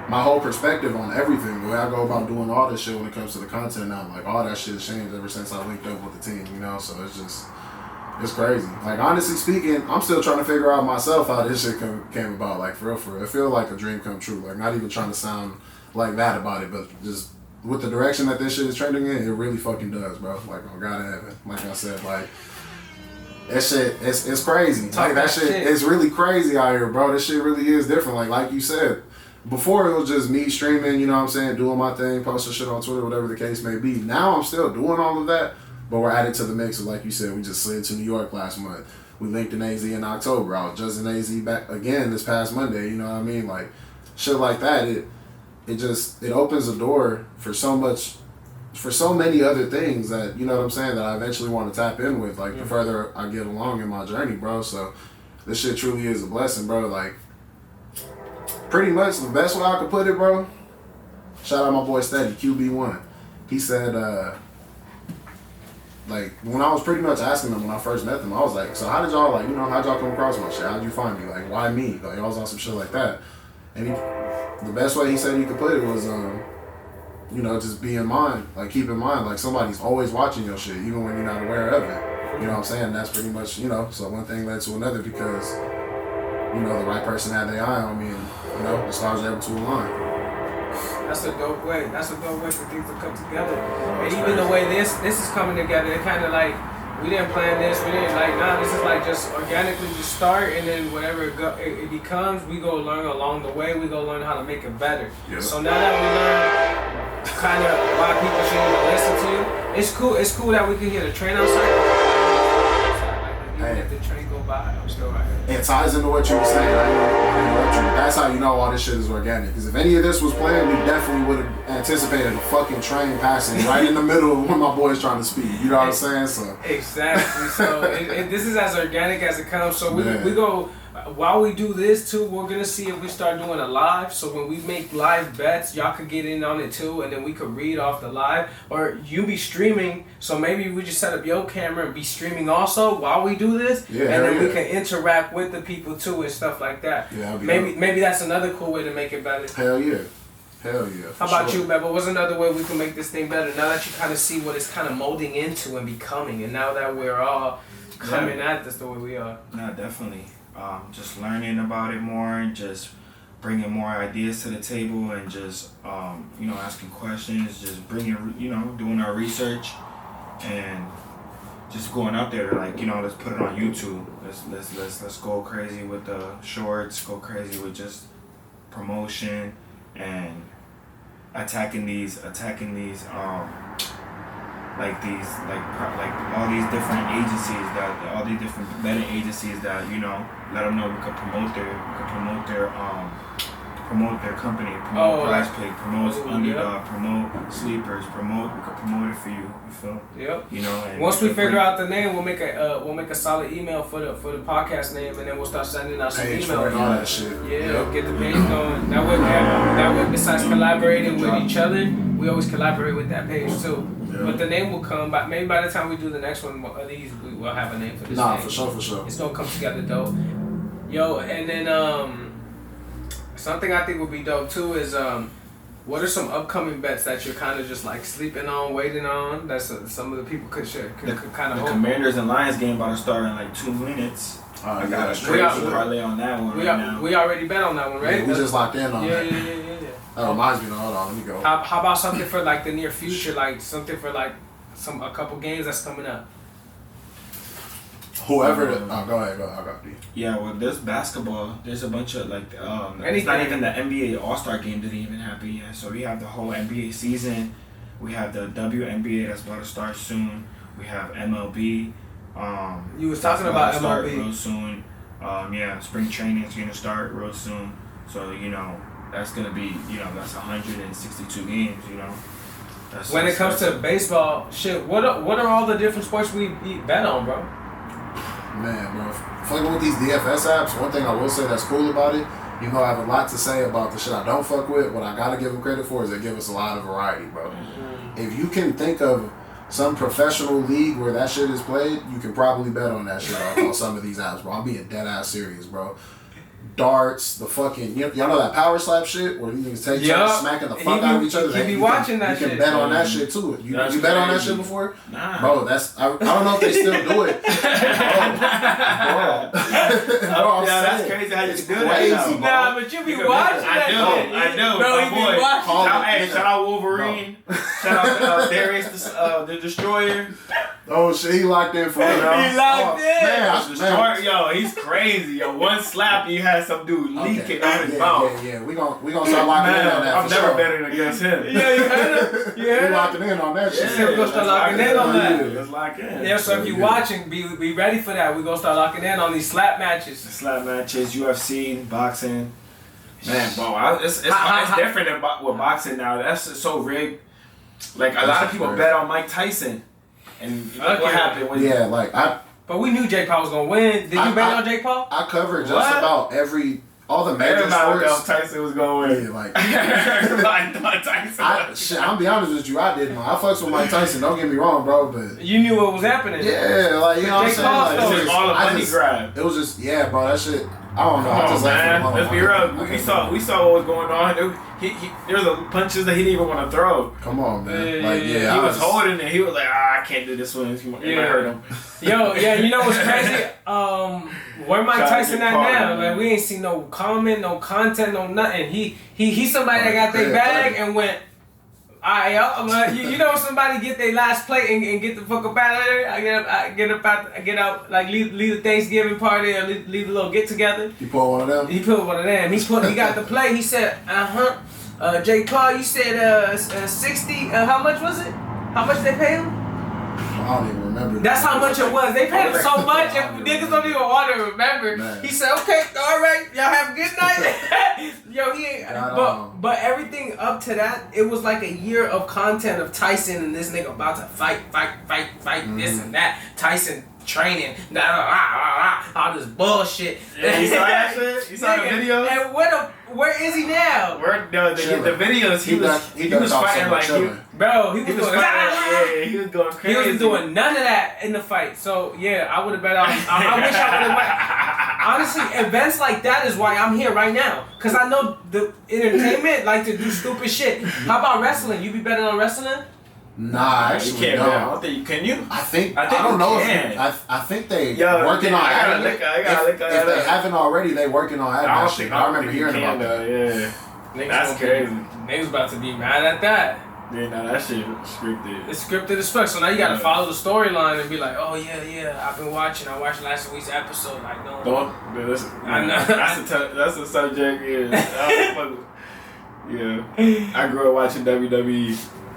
C: my whole perspective on everything. The way I go about doing all this shit when it comes to the content now, like all that shit has changed ever since I linked up with the team. So it's crazy. Like, honestly speaking, I'm still trying to figure out myself how this shit came about. Like, for real. It feels like a dream come true. Like, not even trying to sound like that about it, but just with the direction that this shit is trending in, it really fucking does, bro. Like, on God in heaven. Like I said, like, that shit, it's crazy. Like, that shit, it's really crazy out here, bro. This shit really is different. Like you said, before it was just me streaming, you know what I'm saying, doing my thing, posting shit on Twitter, whatever the case may be. Now I'm still doing all of that, but we're added to the mix. Like you said, we just slid to New York last month. We linked in AZ in October. I was just in AZ back again this past Monday. You know what I mean? Like, shit like that. It opens the door for so many other things that, you know what I'm saying, that I eventually want to tap in with. Like, the further I get along in my journey, bro. So this shit truly is a blessing, bro. Like, pretty much the best way I could put it, bro. Shout out my boy Steady, QB1. He said, like, when I was pretty much asking him when I first met him, I was like, so how did y'all, like, how'd y'all come across my shit? How'd you find me? Like, why me? Like, y'all was on some shit like that. And the best way he said he could put it was, just be in mind, like, keep in mind, like, somebody's always watching your shit, even when you're not aware of it. You know what I'm saying? That's pretty much, so one thing led to another because, the right person had their eye on me and, the stars were able to align.
A: That's a dope way. That's a dope way for things to come together. And even the way this is coming together, it kind of like, we didn't plan this, we didn't this is like just organically just start, and then whatever it becomes, we go learn along the way, we go learn how to make it better. Yep. So now that we learn kind of why people should even listen to you, it's cool that we can hear the train outside.
C: Hey,
A: let the train go by. I'm still right here.
C: It ties into what you were saying. I ain't gonna interrupt you, but that's how you know all this shit is organic. Because if any of this was planned, we definitely would have anticipated a fucking train passing right in the middle of when my boy's trying to speak. You know what I'm saying? So
A: exactly. So this is as organic as it comes. So we go. While we do this too, we're gonna see if we start doing a live. So when we make live bets, y'all could get in on it too, and then we could read off the live. Or you be streaming, so maybe we just set up your camera and be streaming also while we do this, and then we can interact with the people too and stuff like that.
C: Yeah,
A: maybe that's another cool way to make it better.
C: Hell yeah. How
A: about you, Bebo? What's another way we can make this thing better? Now that you kind of see what it's kind of molding into and becoming, and now that we're all coming at this the way we are.
B: No, definitely. Just learning about it more and just bringing more ideas to the table and just, asking questions, just bringing, doing our research and just going out there to let's put it on YouTube. Let's go crazy with the shorts, go crazy with just promotion and attacking these all these different agencies all these different betting agencies that let them know we could promote their company, promote Prize Pick, promote Underdog, promote Sleepers, we could promote it for you. You feel?
A: Yep.
B: And
A: once we figure out the name, we'll make a solid email for the podcast name, and then we'll start sending out some emails.
C: All that shit.
A: Yeah, get the page going. That way, besides collaborating with each other, we always collaborate with that page too. Yeah. But the name will come. Maybe by the time we do the next one of these, we'll have a name for this.
C: For sure.
A: It's gonna come together dope. Yo, and then something I think would be dope too is what are some upcoming bets that you're kind of just like sleeping on, waiting on? That's some of the people could share. Could kind of
B: the Commanders and Lions game about to start in like 2 minutes. I got a straight parlay on that one now.
A: We already bet on that one, right?
C: Yeah, we just locked in on that.
A: Yeah.
C: That reminds me. Hold on, let me go.
A: How about something for like the near future, like something for like a couple games that's coming up?
C: Whoever. Go ahead. I got you.
B: Yeah, well, there's basketball. There's a bunch of it's not even the NBA All-Star game didn't even happen yet. So we have the whole NBA season. We have the WNBA that's about to start soon. We have MLB.
A: You was talking about
B: start
A: MLB
B: real soon. Spring training is gonna start real soon. So that's gonna be that's 162 games.
A: When it comes to baseball, shit, what are all the different sports we bet on, bro?
C: Man, bro, fucking with these DFS apps, one thing I will say that's cool about it, I have a lot to say about the shit I don't fuck with. What I gotta give them credit for is they give us a lot of variety, bro. Mm-hmm. If you can think of some professional league where that shit is played, you can probably bet on that shit on some of these apps, bro. I'm being dead ass serious, bro. Darts, the fucking y'all know that power slap shit where you can take each other smacking the fuck out of each other.
A: You be watching that shit.
C: You can bet on that shit too. You bet on that shit before?
B: Nah.
C: Bro, I don't know if they still do it. Bro,
B: that's crazy how you do that.
C: Crazy,
A: nah, but you be watching that shit.
B: I do.
A: Bro, you be watching.
B: Shout out Wolverine. Shout out Darius the Destroyer.
C: Oh shit, he locked in for real.
A: He locked in.
B: Man. Yo, he's crazy. Yo, one slap, you had some dude leaking out his mouth.
C: Yeah. We gonna start locking in on that.
B: I'm never betting against him.
A: Yeah, you heard it.
C: We locking in on that shit.
A: We're gonna start locking in on that.
B: Let's lock in.
A: Yeah, so if you're watching, be ready for that. We're gonna start locking in on these slap matches.
B: Slap matches, UFC, boxing. Man, bro, it's different with boxing now. That's so rigged. Like a lot of people bet on Mike Tyson. And what happened when
A: But we knew Jake Paul was gonna win. Did you bet on Jake Paul?
C: I covered just about all the major sports.
B: Tyson was gonna win.
C: Yeah,
B: I thought Tyson.
C: I'll be honest with you, I didn't. I fucks with Mike Tyson. Don't get me wrong, bro, but
A: you knew what was happening.
C: Yeah, like you know what I'm saying.
B: It was all a money grab.
C: It was just bro, that shit. I don't know.
B: Come on, man. Let's be real. We saw what was going on. There was punches that he didn't even want to throw.
C: Come on, man.
B: He was holding it. He was like, I can't do this one. It might hurt him.
A: Yo, you know what's crazy? Where Mike Tyson at now? Like we ain't seen no comment, no content, no nothing. He's somebody that got their bag and went. Alright, you know somebody get their last plate and get the fuck up out of there. I get out, like leave the Thanksgiving party or leave a little get together.
C: He pulled one of them.
A: He pulled one of them. He got the plate. He said, Jake Paul, you said 60. How much was it? How much they pay him?
C: I don't even remember.
A: That's how much it was. They paid him so much, and niggas don't even want to remember.
C: Man.
A: He said, "Okay, all right, y'all have a good night." Yo, he ain't. But everything up to that, it was like a year of content of Tyson and this nigga about to fight, this and that. Tyson training, all this bullshit.
B: Yeah, you saw that shit? You saw the video?
A: And where is he now?
B: The videos, he was fighting like
A: he was
B: fighting, he was going crazy.
A: He wasn't doing none of that in the fight. So yeah, I would have bet I wish I would have went. Honestly, events like that is why I'm here right now. Cause I know the entertainment like to do stupid shit. How about wrestling? You be betting on wrestling?
C: Nah, actually,
B: you can't.
C: no.
B: I don't think you can. You?
C: I think
B: I
C: don't know.
B: can.
C: I think they working on adding it. If they haven't already, they working on adding that shit. I remember hearing about that.
B: Yeah, that's crazy.
A: Niggas about to be mad at that.
B: Yeah, no, that shit scripted.
A: It's scripted as fuck. So now you gotta follow the storyline and be like, oh yeah, I've been watching. I watched last week's episode. Like, no.
B: I know. That's the subject. Yeah. I grew up watching WWE.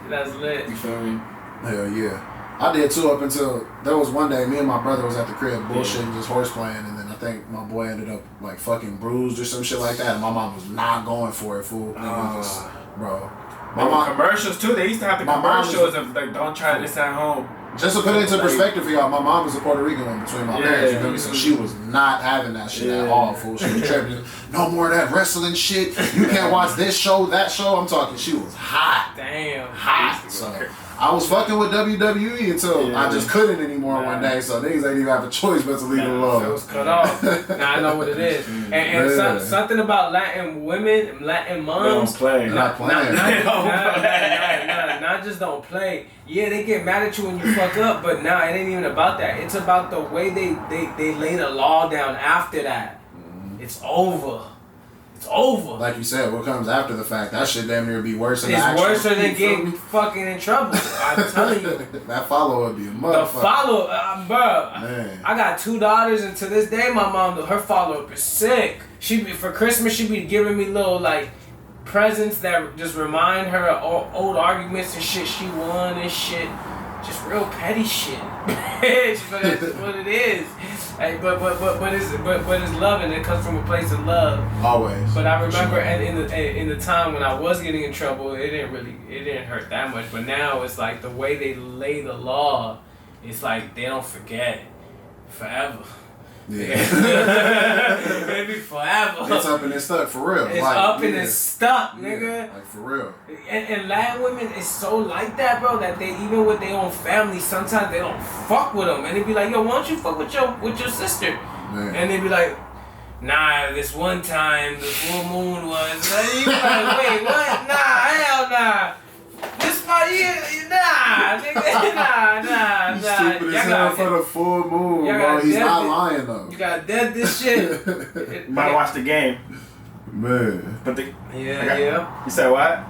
A: That's lit.
B: You feel me?
C: Hell yeah. I did too up until there was one day me and my brother was at the crib bullshitting, just horse playing, and then I think my boy ended up like fucking bruised or some shit like that, and my mom was not going for it, fool. Bro.
B: My mom commercials too. They used to have the commercials of like, don't try this at home.
C: Just to put it into perspective for y'all, my mom is a Puerto Rican one between my parents, you feel me? So she was not having that shit at all, fool. She was tripping. No more of that wrestling shit. You can't watch this show, that show. I'm talking, she was hot.
A: Damn.
C: Hot. So I was fucking with WWE until I just couldn't anymore one day. So niggas ain't even have a choice but to leave it alone.
A: It was cut off. Now I know what it is. And something about Latin women, Latin moms.
B: They don't play.
C: Not playing.
A: Not just don't play. Yeah, they get mad at you when you fuck up, but nah, it ain't even about that. It's about the way they lay the law down after that. It's over. It's over.
C: Like you said, what comes after the fact, that shit damn near be worse than the
A: It's worse
C: actual,
A: than getting fucking in trouble. I'm telling you.
C: That follow would be a motherfucker.
A: The follow, bro.
C: Man.
A: I got 2 daughters, and to this day, my mom, her follow up is sick. For Christmas, she be giving me little like presents that just remind her of old arguments and shit she won and shit. Just real petty shit. But that's what it is. Hey, but it's love, and it comes from a place of love.
C: Always.
A: But I remember in the time when I was getting in trouble, it didn't hurt that much. But now it's like the way they lay the law, it's like they don't forget forever.
C: Yeah.
A: Maybe forever.
C: It's up and it's stuck for real.
A: It's like, up and it's stuck, nigga.
C: Like for real.
A: And Latin women is so like that, bro, that they even with their own family, sometimes they don't fuck with them, and they be like, yo, why don't you fuck with your sister? Man. And they be like, nah, this one time the full moon was. And you be like, wait, what? Nah, hell nah. This party, nah, nigga, nah.
C: He's stupid as hell for the full moon, bro. He's not lying though.
A: You gotta dead this shit.
B: Might watch the game,
C: man.
B: But
A: yeah.
B: You said what?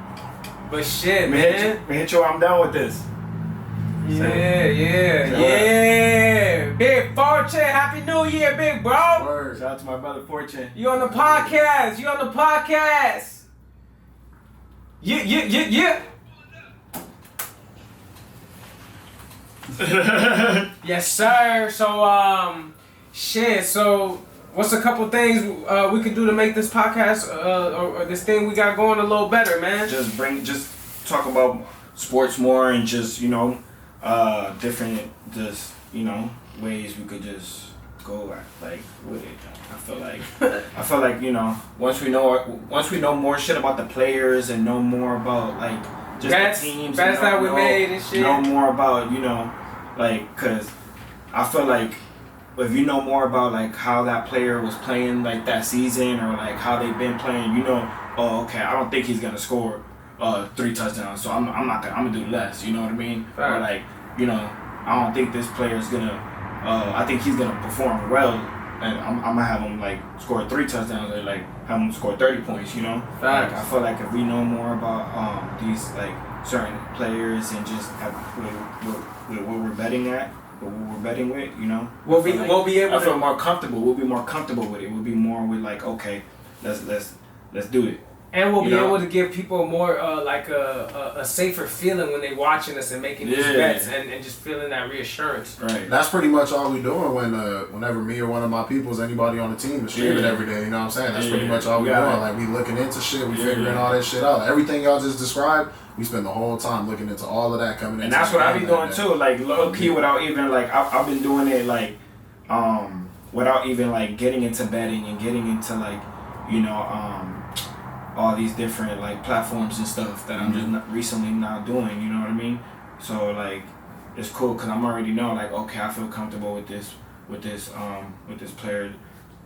A: But shit, man.
B: Hit you. I'm done with this.
A: Yeah. Big Fortune, Happy New Year, big bro.
C: Word.
B: Shout out to my brother Fortune.
A: You on the podcast. Yeah. Yes, sir. So, shit. So, what's a couple things we could do to make this podcast or this thing we got going a little better, man?
B: Just talk about sports more and just different ways we could just go like with it. I feel like once we know more shit about the players and know more about like just the teams
A: that we made and shit.
B: Know more about cause I feel like if you know more about like how that player was playing like that season or like how they've been playing, oh okay, I don't think he's gonna score 3 touchdowns, so I'm gonna do less. You know what I mean? Right. Or like I don't think this player's gonna. I think he's gonna perform well, and I'm gonna have him like score 3 touchdowns or like have him score 30 points. Like, I feel like if we know more about these like certain players and just have what we're betting at, what we're betting with, we'll be able. I feel more comfortable. We'll be more comfortable with it. We'll be more with like, okay, let's do it.
A: And we'll be
B: You know?
A: able to give people more like a safer feeling when they watching us and making these bets and just feeling that reassurance.
B: Right.
C: That's pretty much all we doing whenever me or one of my peoples, anybody on the team is streaming every day. You know what I'm saying? That's pretty much all we doing. Like we looking into shit, we figuring all that shit out. Everything y'all just described, we spend the whole time looking into all of that coming in.
B: And that's what I be doing too. Like low key, without even like I've been doing it like without even like getting into betting and getting into like all these different like platforms and stuff that I'm just recently not doing, you know what I mean? So like it's cool because I'm already know like, okay, I feel comfortable with this player,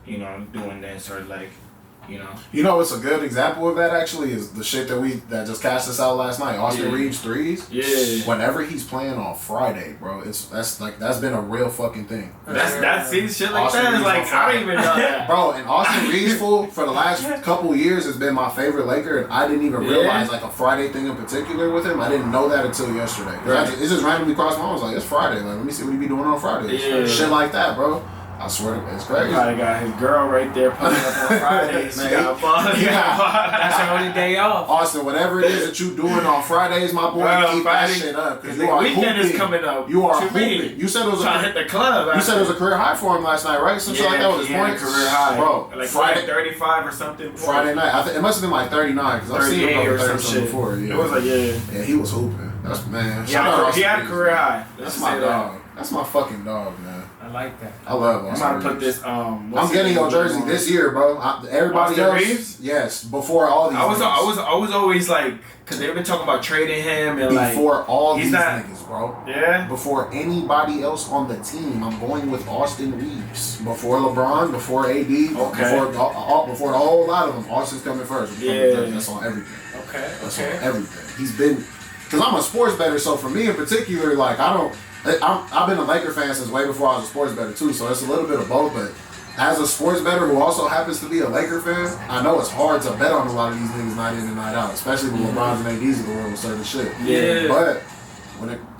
B: doing this, or like,
C: You know what's a good example of that actually is the shit that just cashed us out last night. Austin Reeves threes.
B: Yeah.
C: Whenever he's playing on Friday, bro, that's been a real fucking thing.
B: That's shit like
C: Austin
B: that. It's
C: Reeves
B: like
C: on
B: I
C: Friday.
B: don't even know that.
C: Bro, and Austin Reeves for the last couple years has been my favorite Laker, and I didn't even realize like a Friday thing in particular with him. I didn't know that until yesterday.
B: Right.
C: It just randomly crossed my mind. I was like, it's Friday. Like, let me see what he be doing on Fridays.
B: Yeah.
C: Shit like that, bro. I swear, it's crazy.
B: Probably got his girl right there putting up on Fridays.
C: Man,
B: She got a ball.
A: That's your only day off.
C: Austin, whatever it is that you doing on Fridays, my boy, keep that shit up. Because you
B: the
C: are
B: weekend
C: hooping.
B: is coming up.
C: You are
B: What you mean?
C: hooping. You said it was
B: Trying to hit the club.
C: You said it was a career high for him last night, right? Some shit like that was his
B: Yeah,
C: points.
B: career high.
C: Bro,
B: Like
C: Friday,
B: 35 or something.
C: Friday night. I think it must have been like 39 because I've seen him
B: 38
C: go
B: or
C: 30
B: some
C: something
B: shit.
C: before. Yeah.
B: It was like,
C: Yeah, he was hooping. That's man.
B: He
C: Shout out
B: had a
C: Austin
B: career
C: Reeves.
B: high.
C: That's my dog. That's my fucking dog, man.
A: I like that.
C: I love
B: I'm
C: Austin
B: about to put
C: Reeves.
B: this.
C: I'm getting your jersey this year, bro. Everybody
B: Austin
C: else,
B: Reeves?
C: yes. Before all these,
B: I was
C: niggas.
B: always like, cause they've been talking about trading him and
C: Before
B: like
C: all
B: he's
C: these
B: not-
C: niggas, bro.
B: Yeah.
C: Before anybody else on the team, I'm going with Austin Reeves. Before LeBron, before AD, before the whole lot of them, Austin's coming first. That's on everything.
A: Okay.
C: That's on everything. He's been, because I'm a sports bettor, so for me in particular, like I've been a Laker fan since way before I was a sports bettor too, so it's a little bit of both, but as a sports bettor who also happens to be a Laker fan, I know it's hard to bet on a lot of these niggas night in and night out, especially with LeBron's and AD's in the world with certain shit.
B: Yeah.
C: But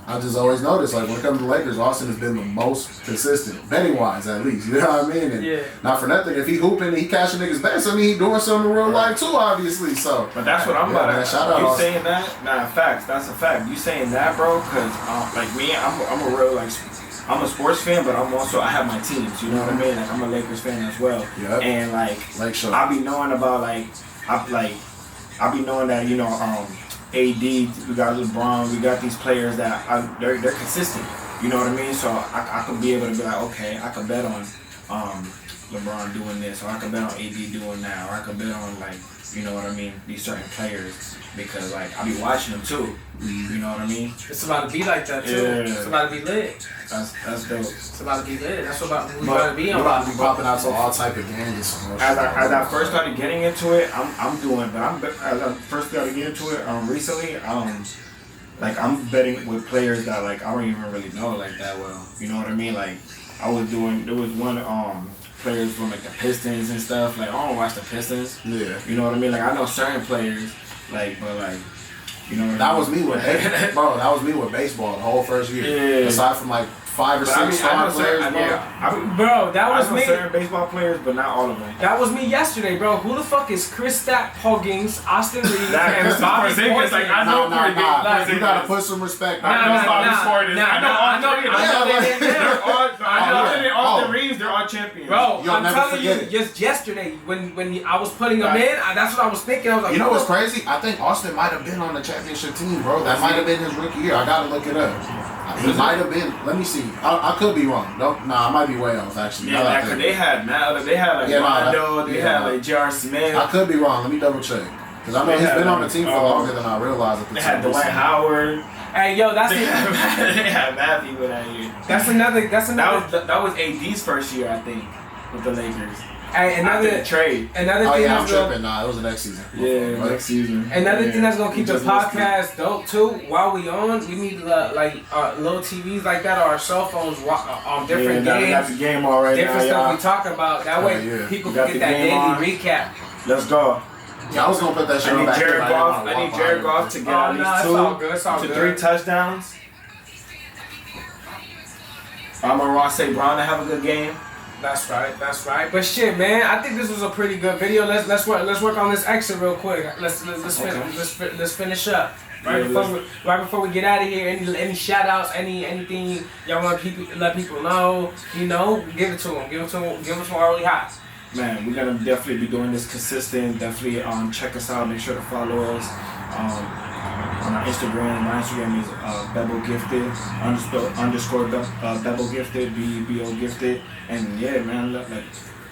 C: I just always noticed, like when it comes to Lakers, Austin has been the most consistent, betting wise at least. You know what I mean? And not for nothing, if he hooping and he cashing niggas bets, I mean he doing something in real life too, obviously. So,
B: But that's what I'm about to.
C: Shout out
B: You
C: Austin.
B: saying that? Nah, facts. That's a fact. You saying that, bro? Cause like me, I'm a real like. I'm a sports fan, but I have my teams. You know what I mean? Like I'm a Lakers fan as well.
C: Yep.
B: And like I be knowing about I be knowing that AD, we got LeBron, we got these players that they're consistent. You know what I mean? So I could be able to be like, okay, I could bet on LeBron doing this, or I could bet on AD doing that, or I could bet on like, you know what I mean, these certain players, because like I be watching them too. You know what I mean?
A: It's about to be like that too.
B: Yeah.
A: It's about to be lit.
B: That's dope.
A: It's about to be lit. That's what we
C: But
A: about to be
C: we're
A: on.
C: about to be popping out to all type of games. And some more
B: As
C: shit.
B: I first started getting into it, as I first started getting into it recently, like I'm betting with players that like I don't even really know like that well. You know what I mean? Like there was one players from like the Pistons and stuff. Like I don't watch the Pistons.
C: Yeah.
B: You know what I mean? Like I know certain players, like but like you know what
C: That
B: I
C: was
B: mean?
C: me with bro. That was me with baseball the whole first year.
B: Yeah.
C: Aside from like 5 or
B: But I
C: 6
B: mean, I
C: star
B: know
C: players,
B: certain,
C: bro.
A: Bro, that was
B: I know
A: me.
B: certain baseball players, but not all of them.
A: That was me yesterday, bro. Who the fuck is Kristaps Porzingis, Austin Reeves, and
B: Kristaps
A: Bobby
B: Porzingis,
A: Portis?
B: like, I know
C: Nah.
B: Porzingis.
C: You gotta put some respect.
A: I know
B: Austin Reeves, they're all champions.
A: Bro,
C: You'll
A: I'm
C: never
A: telling
C: forget
A: you,
C: it.
A: just yesterday when I was putting them in, that's what I was thinking. I was like,
C: You know what's crazy? I think Austin might have been on the championship team, bro. That might have been his rookie year. I gotta look it up. He might have been. Let me see. I could be wrong. I might be way off actually.
B: Yeah, like, cause they had like Rondo, they had like J.R. Smith.
C: I could be wrong. Let me double check. Because I know he's been on the team for longer than I realized. At the
B: They had
C: time.
B: Dwight Howard.
A: hey, yo,
B: They had Matthew with that year.
A: that's another.
B: That was AD's first year, I think, with the Lakers.
A: Hey,
B: After the trade.
A: another
C: Oh
A: thing
C: yeah, I'm
A: that's gonna,
C: tripping. Nah, it was the next season.
B: Yeah,
C: But-
B: next season.
A: another thing that's gonna keep the
B: Just missed it.
A: podcast dope too. While we on, we need like little TVs like that or our cell phones on different
B: We got
A: games,
B: the game all right
A: different
B: now,
A: stuff
B: y'all.
A: we talk about. That way
C: yeah.
A: people
B: We got
A: can get
B: the
A: that
B: game on.
A: daily recap.
B: Let's go.
C: Yeah, I was gonna put that shit
B: I
C: on
B: need
C: back
B: Jared
C: there, but
B: Goff.
C: didn't
B: I
C: wanna
B: need
C: walk
B: Jared
C: behind
B: Goff to
C: him.
B: get
A: Oh,
B: at
A: no,
B: least
A: it's all good. It's all
B: to
A: good.
B: 3 touchdowns. I'm gonna Ross St. Brown to have a good game.
A: That's right. But shit, man, I think this was a pretty good video. Let's work on this exit real quick. Let's finish up. Right before we get out of here, any shout outs, anything y'all want to let people know, you know, give it to them. Give them some early highs.
B: Man, we're gonna definitely be doing this consistent. Definitely check us out. Make sure to follow us on our Instagram. My Instagram is bebo gifted underscore bebo gifted BEBO gifted. And yeah, man, look, like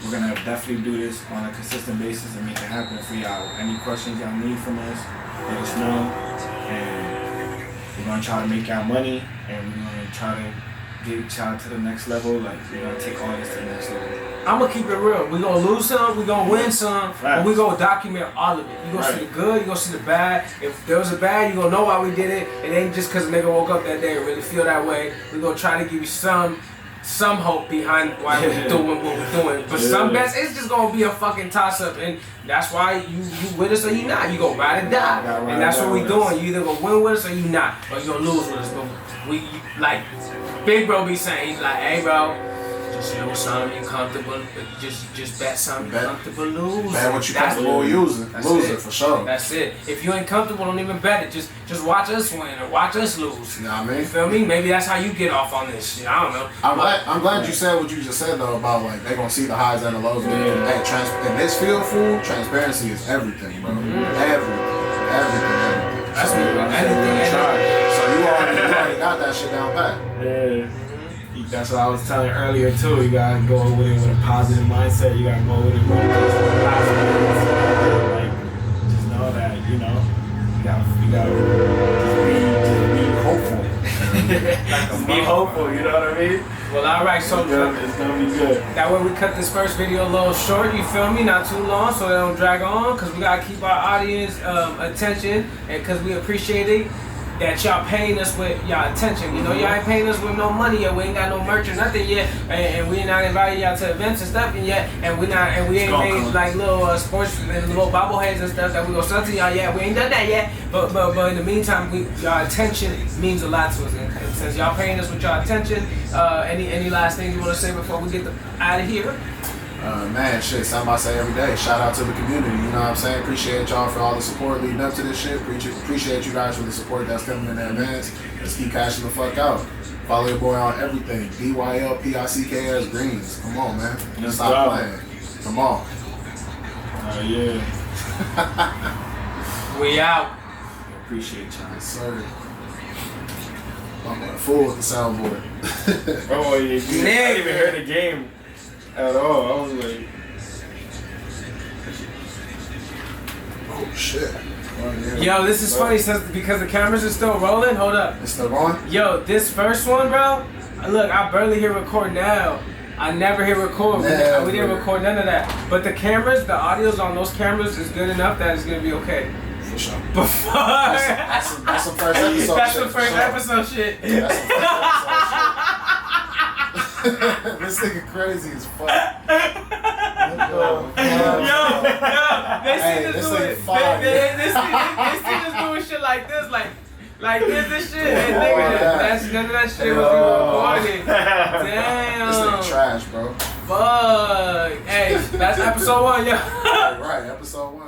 B: we're gonna definitely do this on a consistent basis and make it happen for y'all. Any questions y'all need from us, let us know. And we're gonna try to make y'all money, and we're gonna try to get y'all to the next level. Like we're gonna take all this to the next level.
A: I'm gonna keep it real. We're gonna lose some, we're gonna win some, but we're gonna document all of it. You're gonna see the good, you're gonna see the bad. If there was a bad, you're gonna know why we did it. It ain't just because a nigga woke up that day and really feel that way. We're gonna try to give you some hope behind why we're doing what we're doing. But some bets, it's just gonna be a fucking toss up, and that's why you with us or you not. You gonna ride or die, and that's what we doing. You either gonna win with us or you not, or you gonna lose with us. But like Big Bro be saying, he's like, hey bro, just lose something you comfortable. Just bet something you comfortable lose.
C: Bet what you comfortable using. Lose it for sure.
A: That's it. If you ain't comfortable, don't even bet it. Just watch us win or watch us lose.
C: You know what I mean?
A: You feel me? Maybe that's how you get off on this shit. I don't know.
C: I'm glad you said what you just said though about like they gonna see the highs and the lows.
A: Yeah.
C: Hey, in this field, fool, transparency is everything, bro. Everything.
A: That's
C: so,
A: anything.
C: So you already got that shit down pat.
B: Yeah. That's what I was telling you earlier too. You gotta go with it with a positive mindset. You gotta go with it with a positive mindset. Like, just know that, you know, you gotta just be hopeful. Just be hopeful, you know what I mean?
A: Well, alright, so
B: it's gonna be good.
A: That way we cut this first video a little short, you feel me? Not too long, so they don't drag on, because we gotta keep our audience attention, and because we appreciate it. That y'all paying us with y'all attention. You know, y'all ain't paying us with no money yet. We ain't got no merch or nothing yet, and we ain't not invited y'all to events and stuff yet. And we ain't made like little sports and little bobbleheads and stuff that we gonna sell to y'all yet. We ain't done that yet. But in the meantime, y'all attention means a lot to us. And since y'all paying us with y'all attention, any last things you wanna say before we get out of here?
C: Man, shit, something I say every day. Shout out to the community, you know what I'm saying? Appreciate y'all for all the support leading up to this shit. Appreciate you guys for the support that's coming in advance. Let's keep cashing the fuck out. Follow your boy on everything. DYLPICKS Greens. Come on, man. Stop playing. Come on.
B: Yeah.
A: We out.
B: Appreciate y'all.
C: Yes, sir. I'm going full with the soundboard.
B: Oh, yeah. I didn't even hear the game at all. I was like,
C: oh shit.
A: Yo, this is funny because the cameras are still rolling. Hold up.
C: It's still going?
A: Yo, this first one, bro. Look, I barely hear record now. I never hear record. We didn't record none of that. But the cameras, the audios on those cameras is good enough that it's gonna be okay.
C: For sure.
A: Before
C: That's some first episode
A: that's
C: shit.
A: the first episode shit.
C: Yeah, that's some first episode shit. This nigga crazy as fuck.
A: Yo, they see this doing. They see this doing shit like this, like this shit. And nigga, none of that shit was even recorded. Damn.
C: This nigga trash, bro.
A: Fuck. Hey, that's episode 1, yo.
C: Right, episode 1.